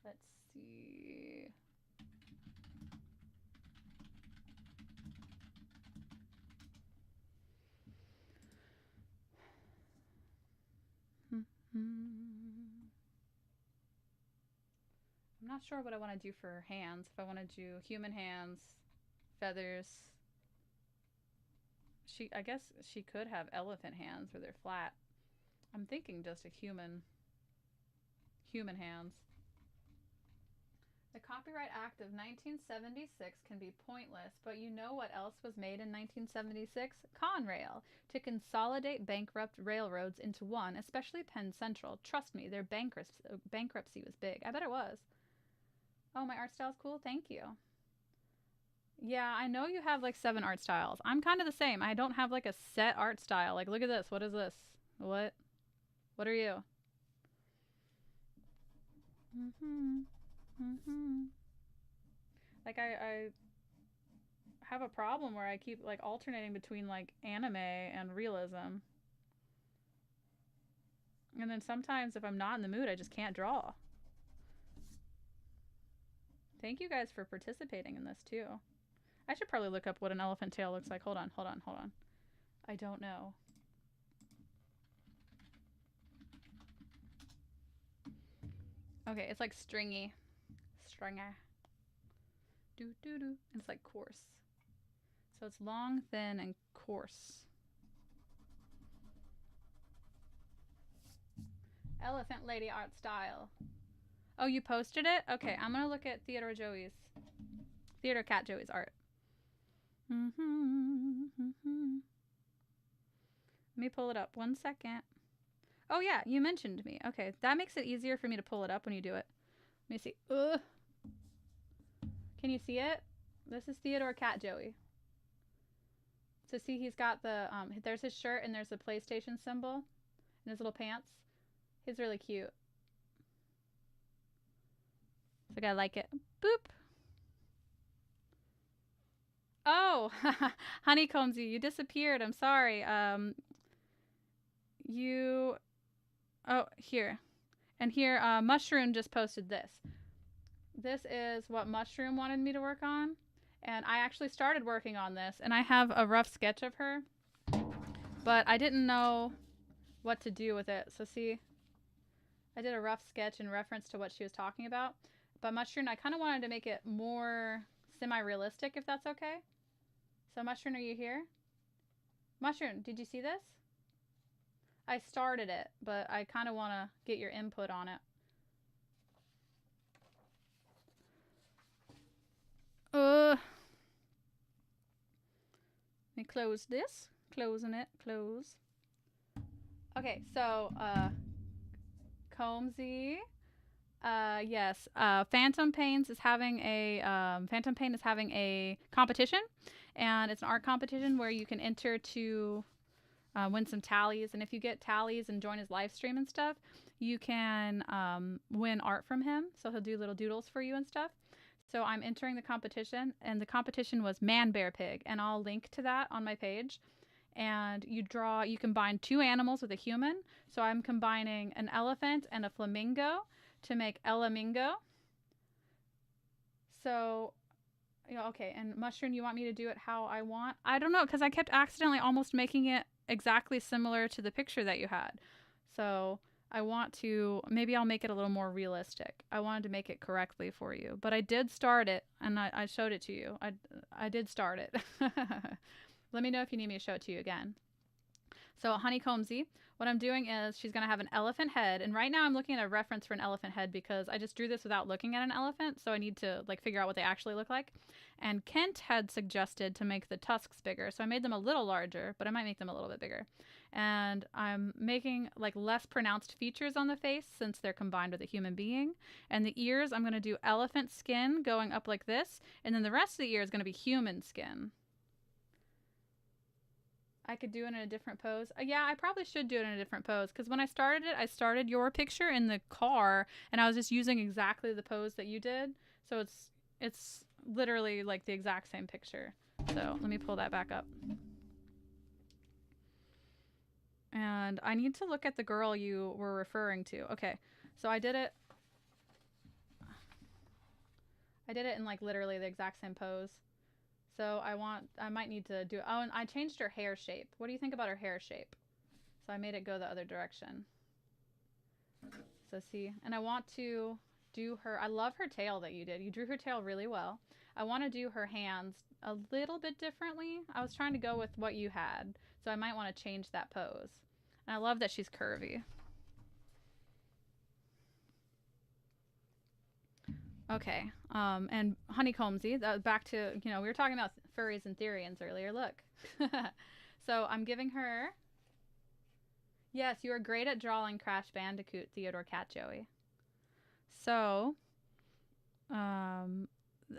Let's see. I'm not sure what I want to do for her hands. If I want to do human hands, feathers. I guess she could have elephant hands where they're flat. I'm thinking just a human hands. The Copyright Act of 1976 can be pointless, but you know what else was made in 1976? Conrail, to consolidate bankrupt railroads into one, especially Penn Central. Trust me, their bankruptcy was big. I bet it was. Oh, my art style's cool? Thank you. Yeah, I know you have like 7 art styles. I'm kind of the same. I don't have like a set art style. Like, look at this. What is this? What are you? Like I have a problem where I keep like alternating between like anime and realism. And then sometimes if I'm not in the mood, I just can't draw. Thank you guys for participating in this too. I should probably look up what an elephant tail looks like. Hold on. I don't know. Okay, it's like stringy. Do do do. And it's like coarse. So it's long, thin, and coarse. Elephant lady art style. Oh, you posted it? Okay, I'm gonna look at Theodore Cat Joey's art. Let me pull it up. 1 second. Oh yeah, you mentioned me. Okay, that makes it easier for me to pull it up when you do it. Let me see. Ugh. Can you see it? This is Theodore Cat Joey. So see, he's got the, there's his shirt and there's the PlayStation symbol in his little pants. He's really cute. So I gotta like it. Boop. Oh, Honeycombsy, you disappeared. I'm sorry. Oh, here. And here, Mushroom just posted this. This is what Mushroom wanted me to work on. And I actually started working on this. And I have a rough sketch of her. But I didn't know what to do with it. So see, I did a rough sketch in reference to what she was talking about. But Mushroom, I kind of wanted to make it more semi-realistic, if that's okay. So Mushroom, are you here? Mushroom, did you see this? I started it, but I kind of want to get your input on it. Let me close this. Closing it. Close. Okay, so, Combsy. Yes. Phantom Pain is having a competition, and it's an art competition where you can enter to win some tallies. And if you get tallies and join his live stream and stuff, you can win art from him. So he'll do little doodles for you and stuff. So I'm entering the competition, and the competition was ManBearPig, and I'll link to that on my page. And you combine two animals with a human. So I'm combining an elephant and a flamingo to make Elamingo. So, okay, and Mushroom, you want me to do it how I want? I don't know, because I kept accidentally almost making it exactly similar to the picture that you had. So I want to, maybe I'll make it a little more realistic. I wanted to make it correctly for you. But I did start it, and I showed it to you. I did start it. Let me know if you need me to show it to you again. So Honeycombsy, what I'm doing is she's going to have an elephant head. And right now I'm looking at a reference for an elephant head because I just drew this without looking at an elephant. So I need to figure out what they actually look like. And Kent had suggested to make the tusks bigger. So I made them a little larger, but I might make them a little bit bigger. And I'm making less pronounced features on the face since they're combined with a human being. And the ears, I'm going to do elephant skin going up like this. And then the rest of the ear is going to be human skin. I could do it in a different pose. Yeah, I probably should do it in a different pose because when I started it, I started your picture in the car and I was just using exactly the pose that you did. So it's literally like the exact same picture. So let me pull that back up. And I need to look at the girl you were referring to. Okay, so I did it. I did it in literally the exact same pose. So I might need to do, oh, and I changed her hair shape. What do you think about her hair shape? So I made it go the other direction. So see, and I want to do her, I love her tail that you did. You drew her tail really well. I want to do her hands a little bit differently. I was trying to go with what you had. So I might want to change that pose. And I love that she's curvy. Okay, and Honeycombsy, back to, we were talking about furries and therians earlier, look. So I'm giving her, yes, you are great at drawing Crash Bandicoot, Theodore Cat Joey. So, I'm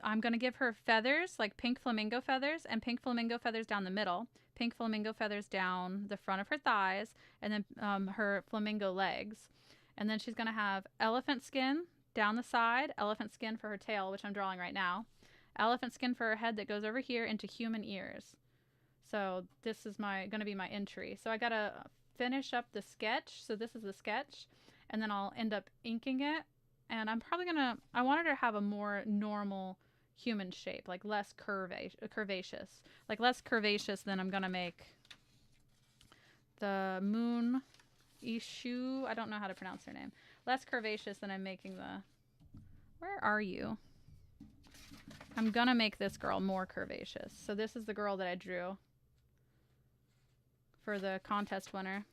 going to give her feathers, like pink flamingo feathers, and pink flamingo feathers down the middle, pink flamingo feathers down the front of her thighs, and then her flamingo legs. And then she's going to have elephant skin down the side, elephant skin for her tail, which I'm drawing right now, elephant skin for her head that goes over here into human ears. So this is going to be my entry. So I got to finish up the sketch. So this is the sketch, and then I'll end up inking it. And I'm probably I wanted her to have a more normal human shape, like less curvaceous. Like less curvaceous than I'm going to make the moon esshou. I don't know how to pronounce her name. Less curvaceous than I'm making the... Where are you? I'm gonna make this girl more curvaceous. So this is the girl that I drew for the contest winner.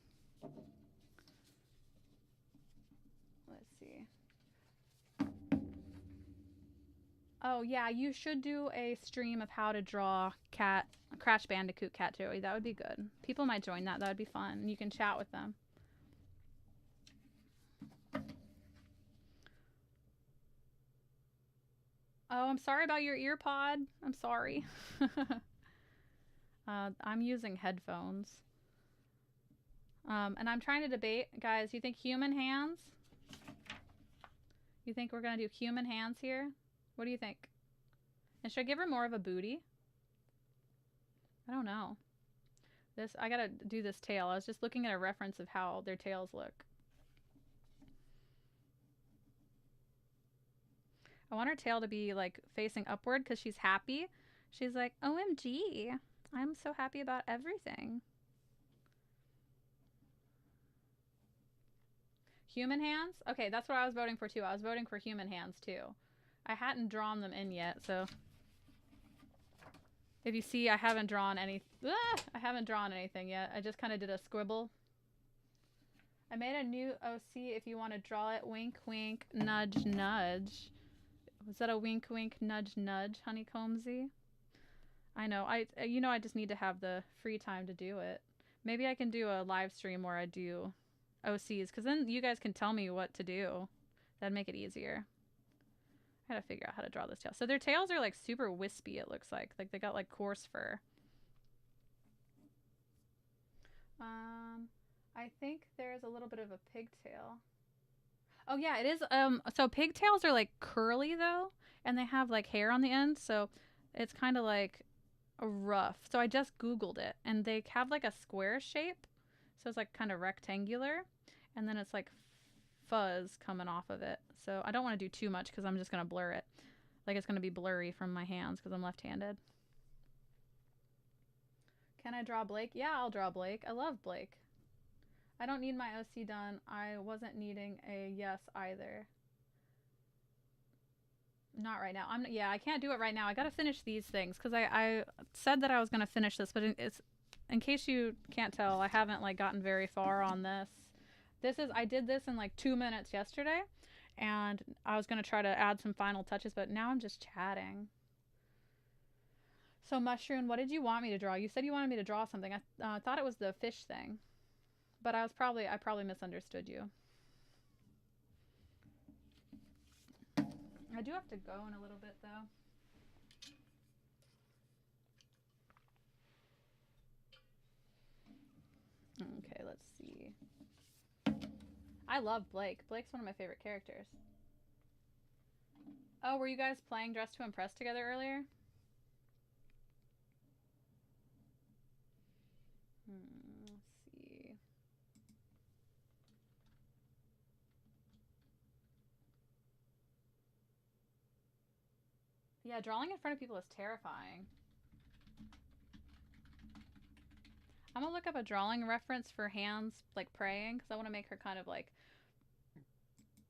Let's see. Oh yeah, you should do a stream of how to draw Crash Bandicoot Cat Joey. That would be good. People might join that. That would be fun. And you can chat with them. Oh, I'm sorry about your ear pod. I'm sorry. I'm using headphones. And I'm trying to debate, guys, you think human hands? You think we're going to do human hands here? What do you think? And should I give her more of a booty? I don't know. I gotta do this tail. I was just looking at a reference of how their tails look. I want her tail to be like facing upward because she's happy. She's like, OMG, I'm so happy about everything. Human hands? Okay, that's what I was voting for too. I was voting for human hands too. I hadn't drawn them in yet, so if you see, I haven't drawn anything yet. I just kind of did a scribble. I made a new OC if you want to draw it. Wink, wink, nudge, nudge. Was that a wink, wink, nudge, nudge, Honeycombsy? I know. I just need to have the free time to do it. Maybe I can do a live stream where I do OCs, because then you guys can tell me what to do. That'd make it easier. I gotta figure out how to draw this tail. So their tails are like super wispy, it looks like. Like they got like coarse fur. I think there's a little bit of a pigtail. Oh yeah, it is. So pigtails are like curly though, and they have like hair on the end, so it's kind of like a rough. So I just Googled it, and they have like a square shape, so it's like kind of rectangular, and then it's like fuzz coming off of it. So I don't want to do too much because I'm just gonna blur it. Like it's gonna be blurry from my hands because I'm left-handed. Can I draw Blake? Yeah, I'll draw Blake. I love Blake. I don't need my OC done. I wasn't needing a yes either. Not right now. I can't do it right now. I gotta finish these things because I said that I was gonna finish this, but it's, in case you can't tell, I haven't like gotten very far on this. I did this in like 2 minutes yesterday, and I was gonna try to add some final touches, but now I'm just chatting. So Mushroom, what did you want me to draw? You said you wanted me to draw something. I thought it was the fish thing. But I probably misunderstood you. I do have to go in a little bit though. Okay, let's see. I love Blake. Blake's one of my favorite characters. Oh, were you guys playing Dress to Impress together earlier? Let's see. Yeah, drawing in front of people is terrifying. I'm gonna look up a drawing reference for hands, like praying, because I want to make her kind of like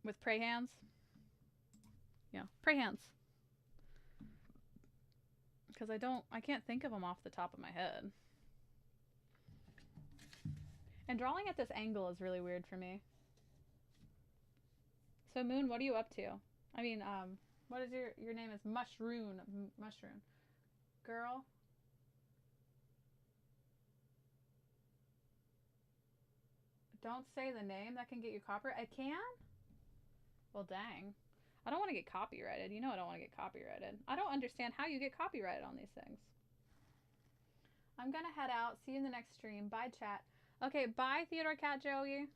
with pray hands. Yeah, pray hands. Because I can't think of them off the top of my head. And drawing at this angle is really weird for me. So Moon, what are you up to? I mean, what is your name is Mushroom. Mushroom. Girl. Don't say the name. That can get you copyrighted. I can? Well, dang. I don't want to get copyrighted. You know I don't want to get copyrighted. I don't understand how you get copyrighted on these things. I'm going to head out. See you in the next stream. Bye, chat. Okay, bye, Theodore Cat Joey.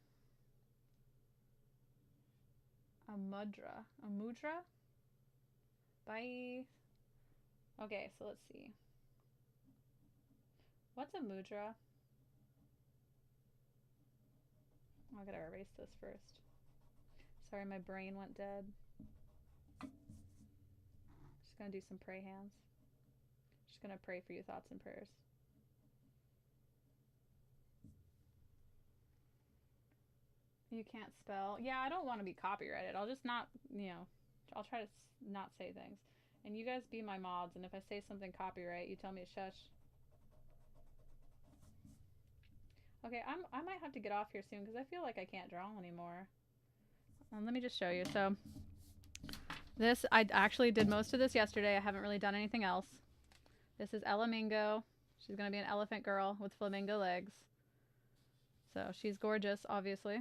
A mudra? Bye. Okay, so let's see. What's a mudra? I gotta erase this first. Sorry, my brain went dead. Just gonna do some pray hands. Just gonna pray for you, thoughts and prayers. You can't spell. Yeah, I don't want to be copyrighted. I'll just not, I'll try to not say things. And you guys be my mods, and if I say something copyright, you tell me to shush. Okay, I might have to get off here soon because I feel like I can't draw anymore. Let me just show you. So this, I actually did most of this yesterday. I haven't really done anything else. This is Ella Mingo. She's going to be an elephant girl with flamingo legs. So she's gorgeous, obviously.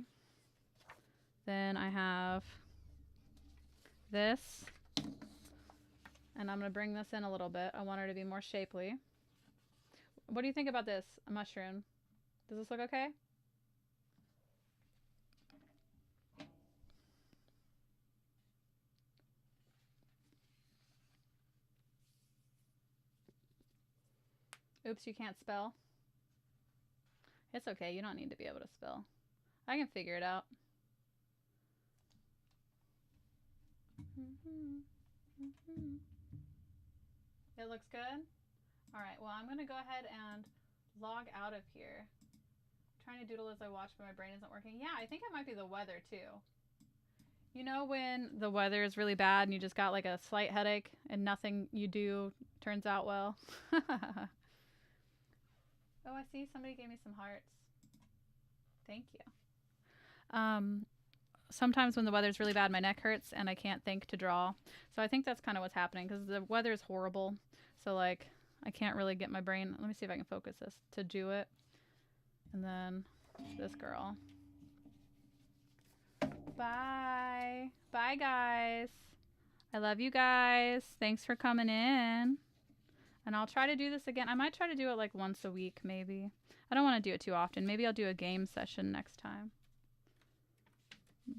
Then I have this. And I'm going to bring this in a little bit. I want her to be more shapely. What do you think about this mushroom? Does this look okay? Oops, you can't spell. It's okay. You don't need to be able to spell. I can figure it out. It looks good? Alright, well, I'm going to go ahead and log out of here. I'm trying to doodle as I watch, but my brain isn't working. Yeah, I think it might be the weather, too. You know when the weather is really bad and you just got like a slight headache and nothing you do turns out well? Oh, I see somebody gave me some hearts. Thank you. Sometimes when the weather's really bad, my neck hurts and I can't think to draw. So I think that's kind of what's happening because the weather is horrible. So like I can't really get my brain. Let me see if I can focus this to do it. And then this girl. Bye. Bye, guys. I love you guys. Thanks for coming in. And I'll try to do this again. I might try to do it like once a week, maybe. I don't want to do it too often. Maybe I'll do a game session next time.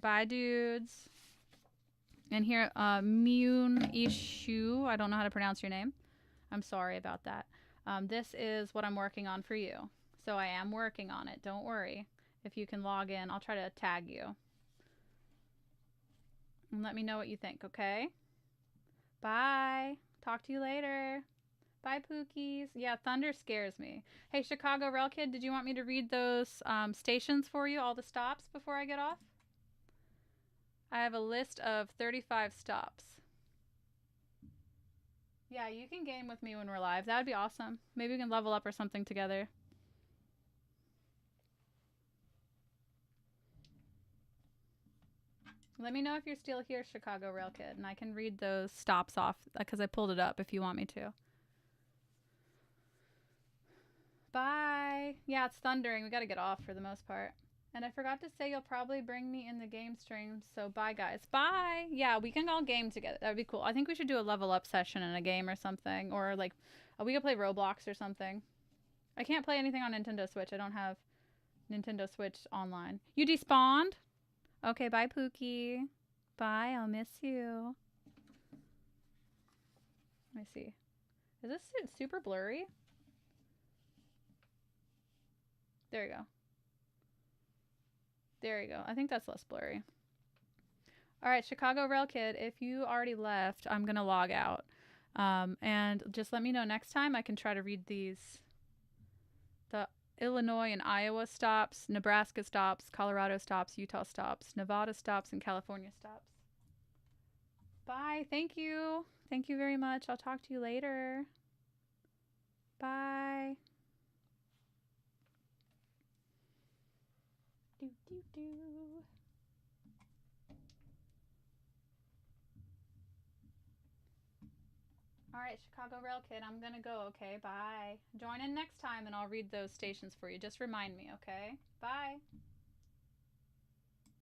Bye, dudes. And here, esshou. I don't know how to pronounce your name. I'm sorry about that. This is what I'm working on for you. So I am working on it. Don't worry. If you can log in, I'll try to tag you. And let me know what you think, okay? Bye. Talk to you later. Bye, Pookies. Yeah, thunder scares me. Hey, Chicago Rail Kid, did you want me to read those stations for you, all the stops before I get off? I have a list of 35 stops. Yeah, you can game with me when we're live. That would be awesome. Maybe we can level up or something together. Let me know if you're still here, Chicago Rail Kid, and I can read those stops off because I pulled it up if you want me to. Bye. Yeah, it's thundering. We got to get off for the most part. And I forgot to say you'll probably bring me in the game stream. So bye, guys. Bye. Yeah, we can all game together. That would be cool. I think we should do a level up session in a game or something. Or like, we could play Roblox or something. I can't play anything on Nintendo Switch. I don't have Nintendo Switch online. You despawned? Okay, bye, Pookie. Bye, I'll miss you. Let me see. Is this super blurry? There you go. There you go. I think that's less blurry. All right, Chicago Rail Kid, if you already left, I'm going to log out. And just let me know next time. I can try to read these. The Illinois and Iowa stops, Nebraska stops, Colorado stops, Utah stops, Nevada stops, and California stops. Bye. Thank you. Thank you very much. I'll talk to you later. Bye. Do, do, do. All right, Chicago Rail Kid, I'm going to go, okay? Bye. Join in next time and I'll read those stations for you. Just remind me, okay? Bye.